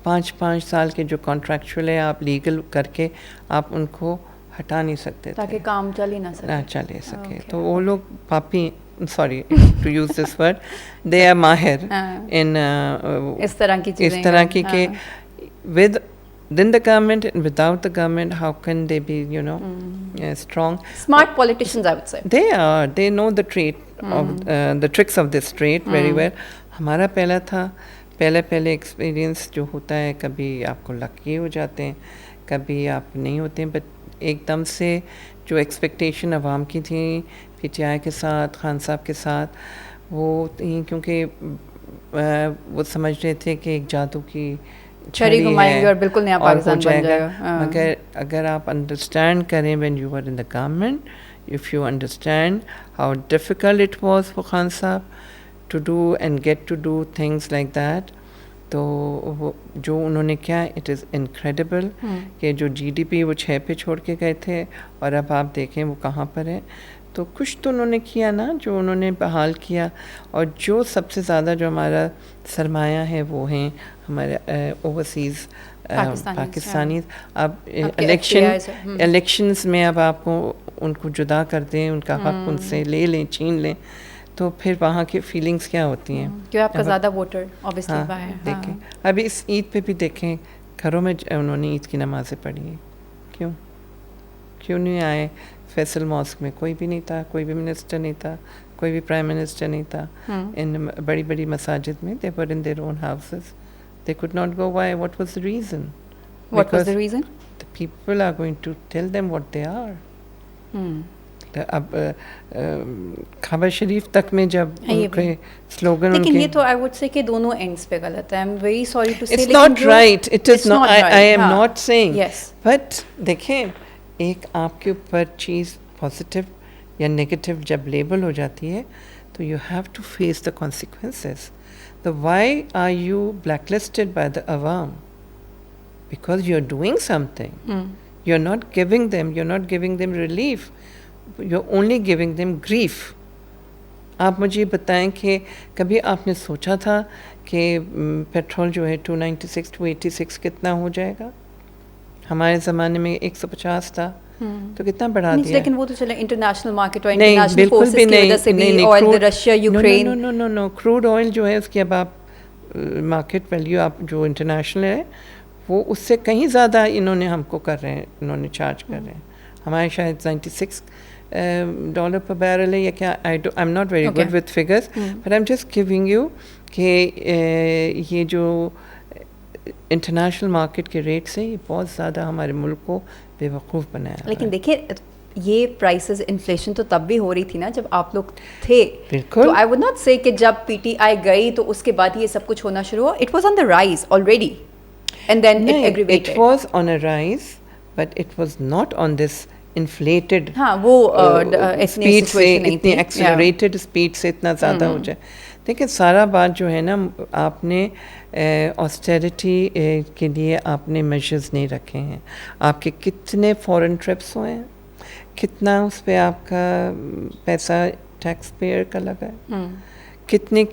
5 سال کے جو کانٹریکچوئل ہے آپ لیگل کر کے آپ ان کو ہٹا نہیں سکتے تاکہ کام چل ہی نہ سکے. تو وہ لوگ پاپی, sorry to use this word, they are ماہر in اس طرح کی کہ within the government and without the government, how can they be, strong? Smart politicians, I would say. They know the the tricks of this trade very well. ہمارا پہلے experience جو ہوتا ہے, کبھی آپ کو لکی ہو جاتے ہیں, کبھی آپ نہیں ہوتے ہیں, بٹ ایک دم سے جو ایکسپیکٹیشن عوام کی تھی پی ٹی آئی کے ساتھ, خان صاحب کے ساتھ, وہ تھیں کیونکہ وہ سمجھ رہے تھے کہ ایک جادو کی چھڑی گھمائیں گے اور بالکل نیا پاکستان بن جائے گا. مگر اگر آپ انڈرسٹینڈ کریں when you were in the government, if you understand how difficult it was for Khan Sahab to do and get to do things like that, تو وہ جو انہوں نے کیا, اٹ از انکریڈیبل کہ جو جی ڈی پی وہ 6 پہ چھوڑ کے گئے تھے اور اب آپ دیکھیں وہ کہاں پر ہے. تو کچھ تو انہوں نے کیا نا, جو انہوں نے بحال کیا, اور جو سب سے زیادہ جو ہمارا سرمایہ ہے وہ ہیں ہمارے اوورسیز پاکستانی. اب الیکشنز میں اب آپ کو ان کو جدا کر دیں, ان کا حق ان سے لے لیں, چھین لیں, تو پھر وہاں کی فیلنگس کیا ہوتی ہیں, کہ آپ کا زیادہ ووٹر obviously باہر. دیکھیں ابھی اس عید پہ بھی دیکھیں گھروں میں انہوں نے عید کی نمازیں پڑھی ہیں, کیوں نہیں آئے؟ فیصل ماسک میں کوئی بھی نہیں تھا, کوئی بھی منسٹر نہیں تھا, کوئی بھی پرائم منسٹر نہیں تھا. ان بڑی مساجد میں they were in their own houses, they could not go. Why? What was the reason? What was the reason? The people are going to tell them what they are. اب خبر شریف تک میں جب ان کے سلوگن, لیکن یہ تو I would say کہ دونوں ends پہ غلط ہے. I'm very sorry to say. It's not right. It is not. I am not saying. Yes. But دیکھیں, ایک آپ کے اوپر چیز پازیٹیو یا نیگیٹو جب لیبل ہو جاتی ہے تو you have to face the consequences. So why are you blacklisted by the awam? Because you're doing something. You're not giving them relief. You're only giving them grief. آپ مجھے بتائیں کہ کبھی آپ نے سوچا تھا کہ پیٹرول جو ہے 296 286 کتنا ہو جائے گا؟ ہمارے زمانے میں 150 تھا, تو کتنا بڑھا دیا. لیکن وہ تو چلے انٹرنیشنل مارکیٹ اور انٹرنیشنل فورسز کی وجہ سے بھی, آئل رشیا یوکرین. نو کروڈ آئل جو ہے اس کی اب آپ مارکیٹ ویلیو آپ جو انٹرنیشنل ہے وہ اس سے کہیں زیادہ انہوں نے ہم کو کر رہے ہیں, انہوں نے چارج کر رہے ہیں. ہمارے شاید $96 per barrel ہے یا کیا, I'm not very good with figures, but I'm just giving you کہ یہ جو انٹرنیشنل مارکیٹ کے ریٹ سے یہ بہت زیادہ ہمارے ملک کو بے وقوف بنایا. لیکن دیکھیں یہ پرائسز انفلیشن تو تب بھی ہو رہی تھی نا جب آپ لوگ تھے. تو آئی وڈ ناٹ سے کہ جب پی ٹی آئی گئی تو اس کے بعد یہ سب کچھ ہونا شروع ہوا. It was on the rise already and then it aggravated. It was on a rise but it was not on this inflated, ہاں وہ اسپیڈ سے, اتنی ایکسلریٹڈ اسپیڈ سے اتنا زیادہ ہو جائے. دیکھیں سارا بات جو ہے نا, آپ نے آسٹیریٹی کے لیے آپ نے میجرز نہیں رکھے ہیں. آپ کے کتنے فورن ٹرپس ہوئے ہیں, کتنا اس پہ آپ کا پیسہ ٹیکس پیئر کا لگا ہے, کتنے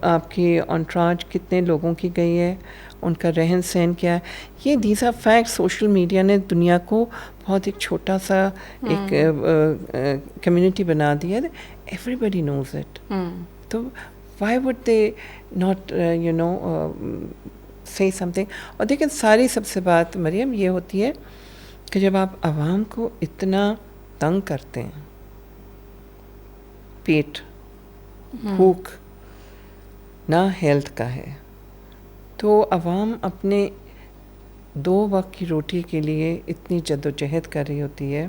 آپ کی انٹراج کتنے لوگوں کی گئی ہے, ان کا رہن سہن کیا ہے, یہ these are fact. Social media نے دنیا کو بہت ایک چھوٹا سا ایک کمیونٹی بنا دیا ہے. Everybody knows it. تو why would they not say something. اور دیکھیں ساری سب سے بات مریم یہ ہوتی ہے کہ جب آپ عوام کو اتنا تنگ کرتے ہیں, پیٹ بھوک نہ ہیلتھ کا ہے, تو عوام اپنے 2 وقت کی روٹی کے لیے اتنی جد و جہد کر رہی ہوتی ہے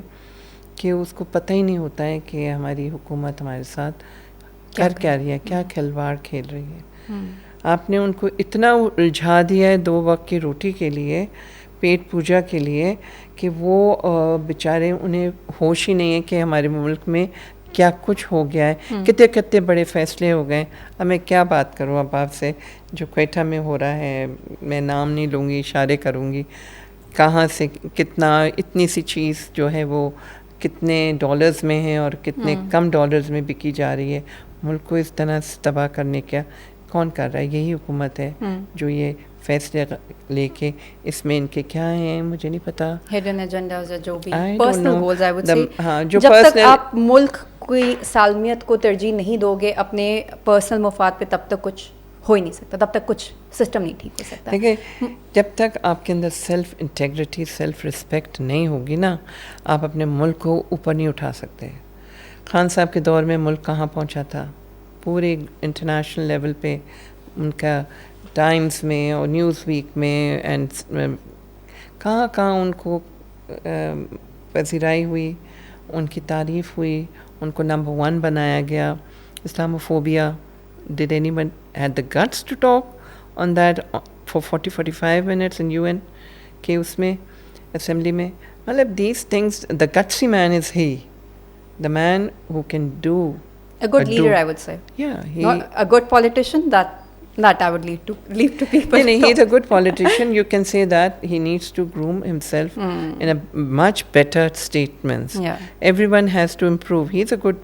کہ اس کو پتہ ہی نہیں ہوتا ہے کہ ہماری حکومت ہمارے ساتھ کر کیا رہی ہے, کیا کھلواڑ کھیل رہی ہے. آپ نے ان کو اتنا الجھا دیا ہے 2 وقت کی روٹی کے لیے, پیٹ پوجا کے لیے, کہ وہ بیچارے انہیں ہوش ہی نہیں ہے کہ ہمارے ملک میں کیا کچھ ہو گیا ہے, کتنے بڑے فیصلے ہو گئے. اب میں کیا بات کروں اب آپ سے, جو کوئٹہ میں ہو رہا ہے, میں نام نہیں لوں گی, اشارے کروں گی, کہاں سے کتنا اتنی سی چیز جو ہے وہ کتنے ڈالرز میں ہے اور کتنے کم ڈالرز میں بکی جا رہی ہے. ملک کو اس طرح سے تباہ کرنے کا کون کر رہا ہے؟ یہی حکومت ہے جو یہ فیصلے لے کے, اس میں ان کے کیا ہیں مجھے نہیں پتا, ہڈن ایجنڈاز جو بھی پرسنل گولز آئی وڈ سے. جو جب تک آپ ملک کی سالمیت کو ترجیح نہیں دو گے اپنے پرسنل مفاد پہ, تب تک کچھ ہو ہی نہیں سکتا, تب تک کچھ سسٹم نہیں ٹھیک ہو سکتا. دیکھیں جب تک آپ کے اندر سیلف انٹیگریٹی, سیلف رسپیکٹ نہیں ہوگی نا, آپ اپنے ملک کو اوپر نہیں اٹھا سکتے. خان صاحب کے دور میں ملک کہاں پہنچا تھا, پورے انٹرنیشنل لیول پہ ان کا ٹائمز میں اور نیوز ویک میں اینڈ کہاں ان کو پذیرائی ہوئی, ان کی تعریف ہوئی, ان کو نمبر 1 بنایا گیا. Islamophobia, did anyone had the guts to talk on that for 45 minutes in UN کہ اس میں اسمبلی میں, مطلب these things, the gutsy man is he, the man who can do a good leader, I would say. Yeah, not a good politician, that I would leave to people. No, he's a good politician. You can say that he needs to groom himself in a much better statements. Yeah. Everyone has to improve. He's a good,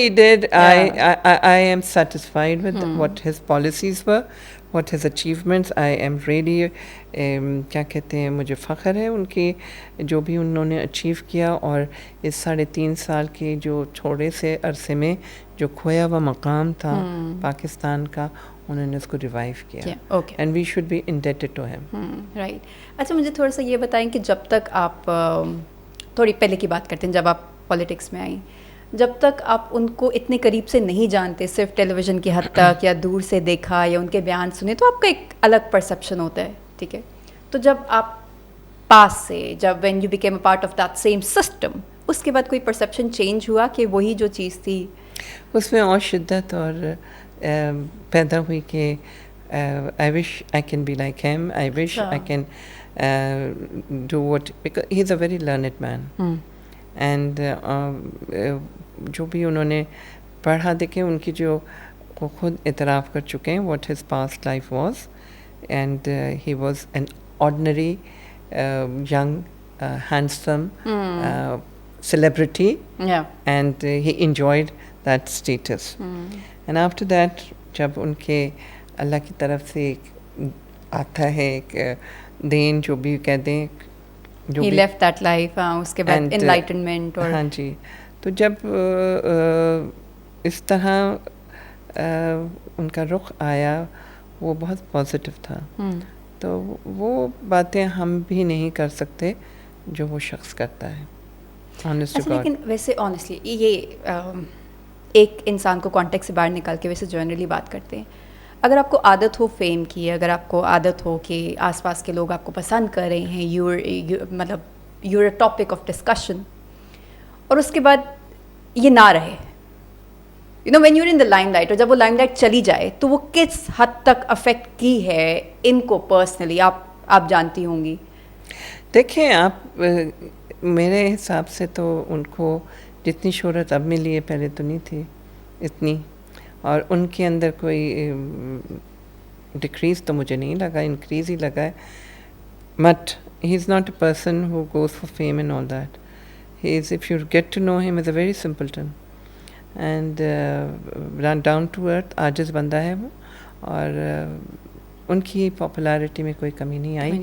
he did, Yeah. I am satisfied with what his policies were, what his achievements. I am really کیا کہتے ہیں, مجھے فخر ہے ان کی جو بھی انہوں نے اچیو کیا, اور اس 3.5 سال کے جو تھوڑے سے عرصے میں جو کھویا ہوا مقام تھا پاکستان کا, انہوں نے اس کو ریوائیو کیا. And we should be indebted to him. Right. اچھا مجھے تھوڑا سا یہ بتائیں کہ جب تک آپ, تھوڑی پہلے کی بات کرتے ہیں جب آپ پالیٹکس میں آئیں, جب تک آپ ان کو اتنے قریب سے نہیں جانتے, صرف ٹیلی ویژن کی حد تک یا دور سے دیکھا یا ان کے بیان سنے, تو آپ کا ایک الگ پرسیپشن ہوتا ہے, ٹھیک ہے. تو جب آپ پاس سے, جب when you become a part of that same system, اس کے بعد کوئی پرسیپشن چینج ہوا کہ وہی جو چیز تھی اس میں اور شدت اور پیدا ہوئی کہ I wish I can be like him, I wish I can do what, because he's a very learned man. And جو بھی انہوں نے پڑھا, دیکھیں ان کی جو وہ خود اعتراف کر چکے ہیں what his past life was, and he was an ordinary young handsome celebrity, and he enjoyed that status. And after that جب ان کے اللہ کی طرف سے آتا ہے ایک دین, جو بھی کہہ دیں, جو he left that life, اس کے بعد enlightenment, اور ہاں جی, تو جب اس طرح ان کا رخ آیا وہ بہت پازیٹیو تھا. تو وہ باتیں ہم بھی نہیں کر سکتے جو وہ شخص کرتا ہے. لیکن ویسے آنیسٹلی یہ ایک انسان کو کانٹیکٹ سے باہر نکال کے ویسے جنرلی بات کرتے ہیں, اگر آپ کو عادت ہو فیم کی, اگر آپ کو عادت ہو کہ آس پاس کے لوگ آپ کو پسند کر رہے ہیں, مطلب you a topic of discussion, اور اس کے بعد یہ نہ رہے, you know when you are in the limelight, اور جب وہ لائم لائٹ چلی جائے تو وہ کس حد تک افیکٹ کی ہے ان کو پرسنلی, آپ جانتی ہوں گی. دیکھیں آپ, میرے حساب سے تو ان کو جتنی شہرت اب ملی ہے پہلے تو نہیں تھی اتنی, اور ان کے اندر کوئی ڈکریز تو مجھے نہیں لگا, انکریز ہی لگا ہے. But he is not a person who goes for fame and all that. He is, if you get to know him, is a very simpleton. And down to earth عاجز بندہ ہے وہ, اور ان کی پاپولیرٹی میں کوئی کمی نہیں آئی.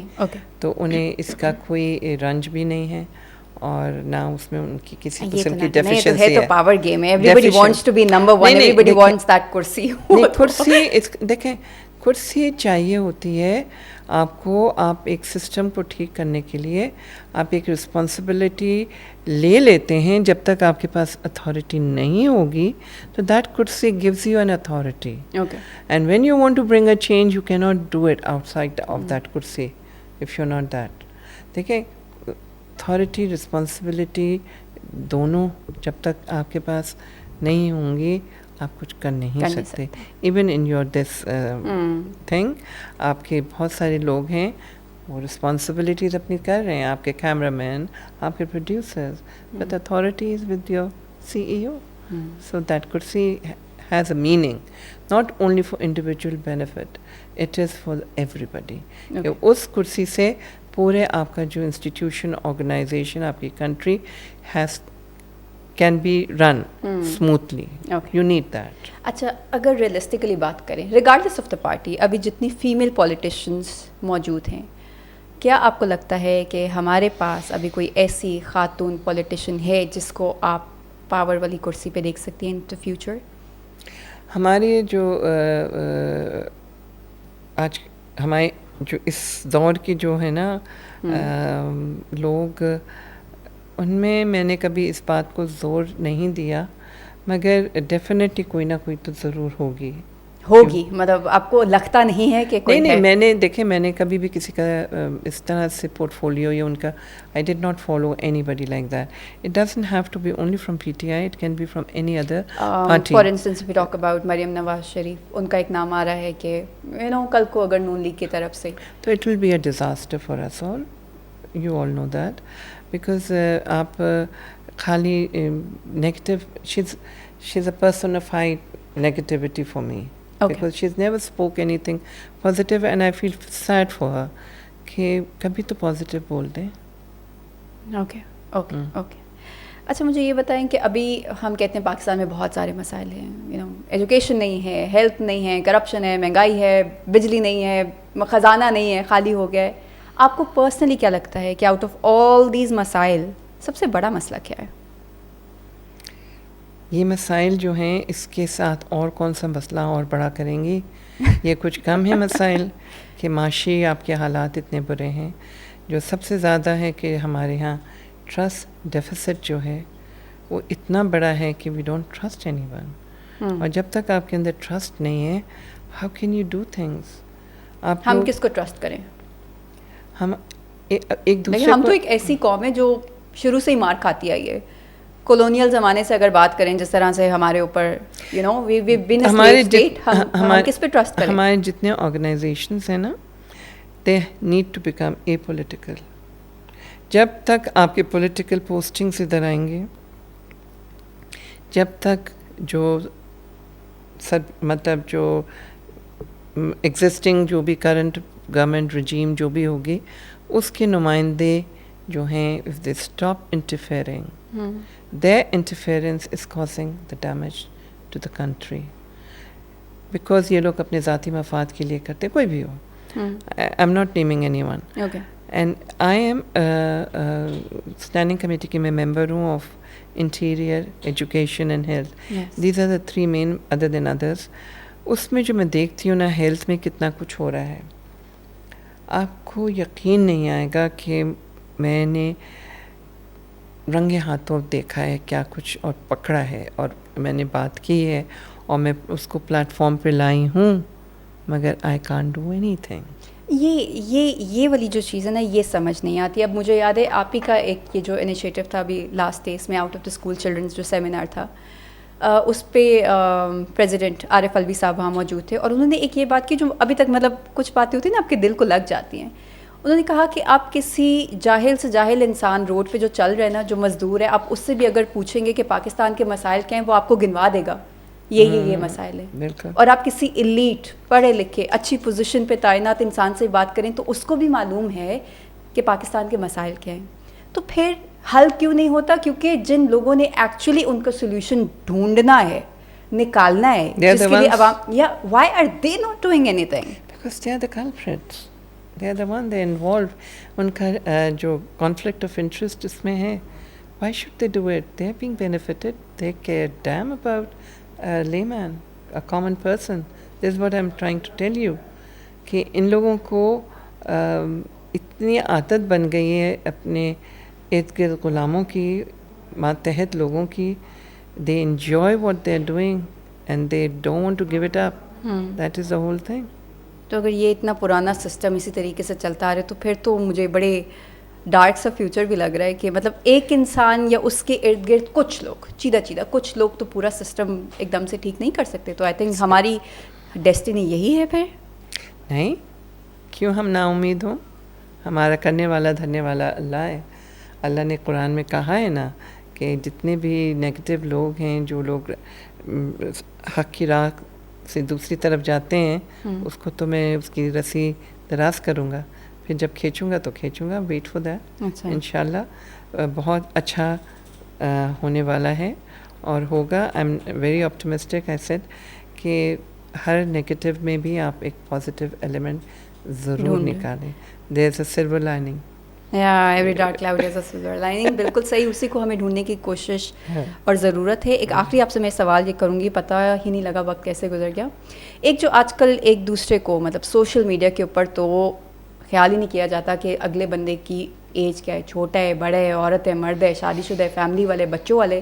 تو انہیں اس کا کوئی رنج بھی نہیں ہے, اور نہ اس میں ان کی کسی قسم کی ڈیفیشنسی ہے. تو پاور گیم ہے, everybody wants to be number one, everybody wants that کرسی. کرسی دیکھیں, کرسی چاہیے ہوتی ہے آپ کو. آپ ایک سسٹم کو ٹھیک کرنے کے لیے آپ ایک رسپانسبلٹی لے لیتے ہیں. جب تک آپ کے پاس اتھارٹی نہیں ہوگی تو دیٹ کرسی gives you an authority. And when you want to bring a change you کی not do it outside of that کرسی اف یو ناٹ دیٹ. دیکھیں, اتھارٹی رسپانسبلٹی دونوں جب تک آپ کے پاس نہیں ہوں گی آپ کچھ کر نہیں سکتے. Even in your this thing آپ کے بہت سارے لوگ ہیں وہ رسپانسبلٹیز اپنی کر رہے ہیں, آپ کے کیمرہ مین, آپ کے producers, but authority is with your CEO. So that kursi has a meaning, not only for individual benefit, it is for everybody. اس کرسی سے پورے آپ کا جو انسٹیٹیوشن, آرگنائزیشن, آپ کی country can be run smoothly. You need that. اچھا, اگر ریئلسٹکلی بات کریں ریگارڈلیس آف دا پارٹی, ابھی جتنی فیمیل پولیٹیشنس موجود ہیں, کیا آپ کو لگتا ہے کہ ہمارے پاس ابھی کوئی ایسی خاتون پولیٹیشین ہے جس کو آپ پاور والی کرسی پہ دیکھ سکتی ہیں ان دا فیوچر؟ ہمارے جو آج ہمارے جو اس دور کی جو ہے نا لوگ, ان میں نے کبھی اس بات کو زور نہیں دیا, مگر ڈیفینیٹلی کوئی نہ کوئی تو ضرور ہوگی. مطلب آپ کو لگتا نہیں ہے کہ کوئی؟ نہیں, میں نے دیکھے, میں نے کبھی بھی کسی کا اس طرح سے پورٹ فولیو یا ان کا, I did not follow anybody like that. It doesn't have to be only from PTI, it can be from any other party. For instance we talk about Maryam Nawaz Sharif, ان کا ایک نام آ رہا ہے کہ کل کو اگر نون لیگ کی طرف سے, تو it will be a disaster for us all. You all know that, because آپ خالی negative, she is a personified negativity for me. Because she's never spoke anything positive, and I feel sad for her کہ کبھی تو positive بول دیں. Okay. اچھا, مجھے یہ بتائیں کہ ابھی ہم کہتے ہیں پاکستان میں بہت سارے مسائل ہیں, ایجوکیشن نہیں ہے, ہیلتھ نہیں ہے, کرپشن ہے, مہنگائی ہے, بجلی نہیں ہے, خزانہ نہیں ہے, خالی ہو گیا ہے. آپ کو پرسنلی کیا لگتا ہے کہ آؤٹ آف آل دیز مسائل سب سے بڑا مسئلہ کیا ہے؟ یہ مسائل جو ہیں اس کے ساتھ اور کون سا مسئلہ اور بڑا کریں گی؟ یہ کچھ کم ہے مسائل کہ معاشی آپ کے حالات اتنے برے ہیں. جو سب سے زیادہ ہے کہ ہمارے ہاں ٹرسٹ ڈیفیسٹ جو ہے وہ اتنا بڑا ہے کہ we don't trust anyone. اور جب تک آپ کے اندر ٹرسٹ نہیں ہے, how can you do things? ہم کس کو ٹرسٹ کریں؟ ہم ایک دوسرے ہم تو ایک ایسی قوم ہے جو شروع سے ہی مار کھاتی آئی ہے. کولونیل زمانے سے اگر بات کریں, جس طرح سے ہمارے اوپر ہم کس پہ ٹرسٹ کریں؟ ہمارے جتنے آرگنائزیشنز ہیں نا, they need to become a political. جب تک آپ کے پولیٹیکل پوسٹنگز ادھر آئیں گے, جب تک جو مطلب جو ایگزسٹنگ جو بھی کرنٹ گورنمنٹ رجیم جو بھی ہوگی, اس کے نمائندے جو ہیں, if they stop interfering, their interference is causing the damage to the country. Because یہ لوگ اپنے ذاتی مفاد کے لیے کرتے, کوئی بھی ہو. I'm not naming anyone. Okay. And I am standing committee کی میں member ہوں of Interior, Education and Health. Yes. These are the three main other than others. اس میں جو میں دیکھتی ہوں نا, ہیلتھ میں کتنا کچھ ہو رہا ہے, آپ کو یقین نہیں آئے گا کہ میں نے رنگے ہاتھوں دیکھا ہے کیا کچھ اور پکڑا ہے, اور میں نے بات کی ہے, اور میں اس کو پلیٹ فارم پہ لائی ہوں, مگر I can't do any thing. یہ والی جو چیز ہے نا, یہ سمجھ نہیں آتی. اب مجھے یاد ہے آپ ہی کا ایک یہ جو انیشیٹو تھا ابھی لاسٹ ڈیز میں, out of the school childrens جو سیمینار تھا, اس پہ پریزیڈنٹ عارف الوی صاحب وہاں موجود تھے, اور انہوں نے ایک یہ بات کی جو ابھی تک مطلب کچھ باتیں ہوتی ہیں نا آپ کے دل کو لگ جاتی ہیں. انہوں نے کہا کہ آپ کسی جاہل سے جاہل انسان روڈ پہ جو چل رہے ہیں نا, جو مزدور ہے, آپ اس سے بھی اگر پوچھیں گے کہ پاکستان کے مسائل کیا ہیں, وہ آپ کو گنوا دے گا یہ مسائل ہیں. اور آپ کسی ایلیٹ پڑھے لکھے اچھی پوزیشن پہ تعینات انسان سے بات کریں تو اس کو بھی معلوم ہے کہ پاکستان کے مسائل کیا ہیں. تو پھر حل کیوں نہیں ہوتا؟ کیونکہ جن لوگوں نے ایکچولی ان کا سولوشن ڈھونڈنا ہے, نکالنا ہے, جس کے لیے عوام, یا why are they not doing anything? Because they are the culprits, they are the one, they involve. ان کا جو کانفلکٹ آف انٹرسٹ اس میں ہے, why should they do it? They are being benefited, they care damn about layman, a common person. This is what I'm trying to tell you, کہ ان لوگوں کو اتنی عادت بن گئی ہے اپنے ارد گرد غلاموں کی, ماتحت لوگوں کی. they enjoy what they're doing and they don't want to give it up. That is the whole thing. تو اگر یہ اتنا پرانا سسٹم اسی طریقے سے چلتا آ رہا ہے تو پھر تو مجھے بڑے ڈارک سا فیوچر بھی لگ رہا ہے کہ مطلب ایک انسان یا اس کے ارد گرد کچھ لوگ چیدہ کچھ لوگ تو پورا سسٹم ایک دم سے ٹھیک نہیں کر سکتے. تو آئی تھنک ہماری ڈیسٹینی یہی ہے پھر. نہیں, کیوں ہم نا امید ہوں؟ ہمارا کرنے والا دھرنے والا اللہ ہے. اللہ نے قرآن میں کہا ہے نا کہ جتنے بھی نیگیٹو لوگ ہیں, جو لوگ حق کی راہ سے دوسری طرف جاتے ہیں, اس کو تو میں اس کی رسی دراز کروں گا, پھر جب کھینچوں گا تو کھینچوں گا. Wait for that. انشاءاللہ بہت اچھا ہونے والا ہے اور ہوگا. I am very optimistic. I said کہ ہر نیگیٹو میں بھی آپ ایک پازیٹیو ایلیمنٹ ضرور نکالیں. There is a silver lining. Every dark cloud is a silver lining. بالکل صحیح, اسی کو ہمیں ڈھونڈنے کی کوشش اور ضرورت ہے. ایک آخری آپ سے میں سوال یہ کروں گی, پتہ ہی نہیں لگا وقت کیسے گزر گیا. ایک جو آج کل ایک دوسرے کو مطلب سوشل میڈیا کے اوپر تو خیال ہی نہیں کیا جاتا کہ اگلے بندے کی ایج کیا ہے, چھوٹا ہے, بڑا ہے, عورت ہے, مرد ہے, شادی شدہ ہے, فیملی والے, بچوں والے,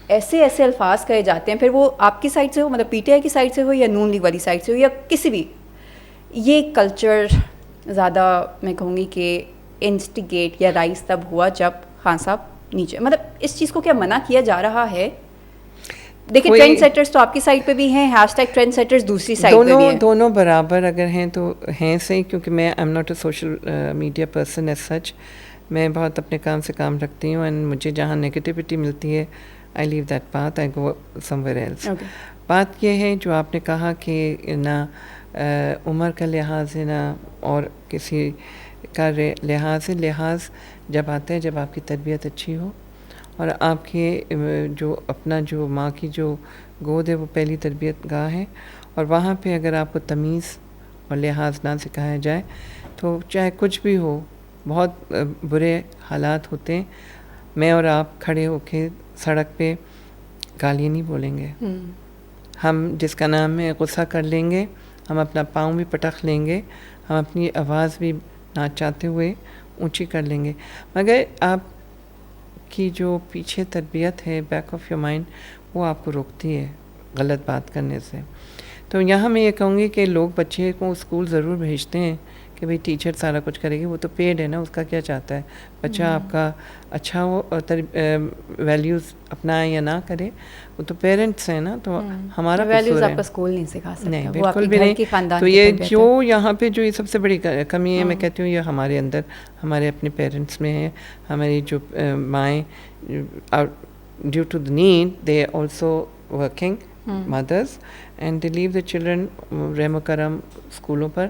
ایسے ایسے الفاظ کہے جاتے ہیں. پھر وہ آپ کی سائڈ سے ہو, مطلب پی ٹی آئی کی سائڈ سے ہو, یا نون لیگ والی سائڈ سے ہو, یا کسی بھی, یہ کلچر زیادہ میں کہوں گی کہ انسٹیگیٹ یا رائز تب ہوا جب خان صاحب نیچے, مطلب اس چیز کو کیا منع کیا جا رہا ہے؟ دیکھیں ٹرینڈ سیٹرز تو آپ کی سائڈ پہ بھی ہیں, ہیش ٹیگ ٹرینڈ سیٹرز دوسری سائڈ پہ بھی ہیں. دونوں برابر اگر ہیں تو ہیں صحیح, کیونکہ میں I am not a social media person as such. میں بہت اپنے کام سے کام رکھتی ہوں, اینڈ مجھے جہاں نگیٹیوٹی ملتی ہے I leave that path, I go somewhere else. بات یہ ہے جو آپ نے کہا کہ نہ عمر کا لحاظ ہے نہ اور کسی کا لحاظ ہے. لحاظ جب آتا ہے جب آپ کی تربیت اچھی ہو اور آپ کے جو اپنا جو ماں کی جو گود ہے وہ پہلی تربیت گاہ ہے, اور وہاں پہ اگر آپ کو تمیز اور لحاظ نہ سکھایا جائے تو چاہے کچھ بھی ہو, بہت برے حالات ہوتے ہیں. میں اور آپ کھڑے ہو کے سڑک پہ گالی نہیں بولیں گے, ہم جس کا نام ہے غصہ کر لیں گے, ہم اپنا پاؤں بھی پٹخ لیں گے, ہم اپنی آواز بھی نہ چاہتے ہوئے اونچی کر لیں گے. مگر آپ کی جو پیچھے تربیت ہے, بیک آف یور مائنڈ, وہ آپ کو روکتی ہے غلط بات کرنے سے. تو یہاں میں یہ کہوں گی کہ لوگ بچے کو اسکول ضرور بھیجتے ہیں کہ بھئی ٹیچر سارا کچھ کرے گی, وہ تو پیڈ ہے نا, اس کا کیا چاہتا ہے بچہ آپ کا اچھا ہو اور ویلیوز اپنائے یا نہ کرے, وہ تو پیرنٹس ہیں نا. تو ہمارا ویلیوز آپ کا اسکول نہیں سکھا سکتا, نہیں بالکل بھی نہیں. تو یہ جو یہاں پہ جو یہ سب سے بڑی کمی ہے, میں کہتی ہوں یہ ہمارے اندر, ہمارے اپنے پیرنٹس میں ہے. ہماری جو مائیں due to the need they also working mothers and they leave the children رحم و کرم اسکولوں پر.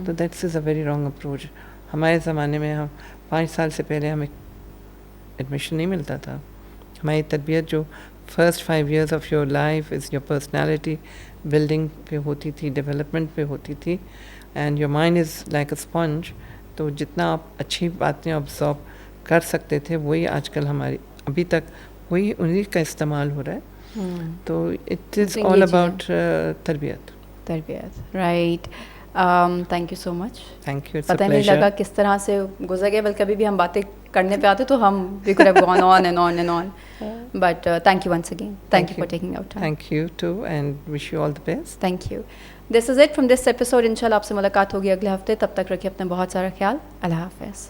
تو that's is a very wrong approach. ہمارے زمانے میں ہم 5 سال سے پہلے ہمیں ایڈمیشن نہیں ملتا تھا. ہماری تربیت جو first 5 years of your life is your personality building پہ ہوتی تھی, ڈیولپمنٹ پہ ہوتی تھی, and your mind is like a sponge. تو جتنا آپ اچھی باتیں آبزرو کر سکتے تھے وہی آج کل ہماری ابھی تک وہی انہیں کا استعمال ہو رہا ہے. تو اٹ از آل اباؤٹ تربیت. Right. Thank you so much. Thank you. پتہ نہیں لگا کس طرح سے گزر گیا, بلکہ ابھی بھی ہم باتیں کرنے پہ آتے تو ہم we could have gone on and on and on. But thank you once again. Thank you for taking out time. Thank you too and wish you all the best. Thank you. This is it from this episode. انشاءاللہ آپ سے ملاقات ہوگی اگلے ہفتے. تب تک رکھیے اپنا بہت سارا خیال. اللہ حافظ.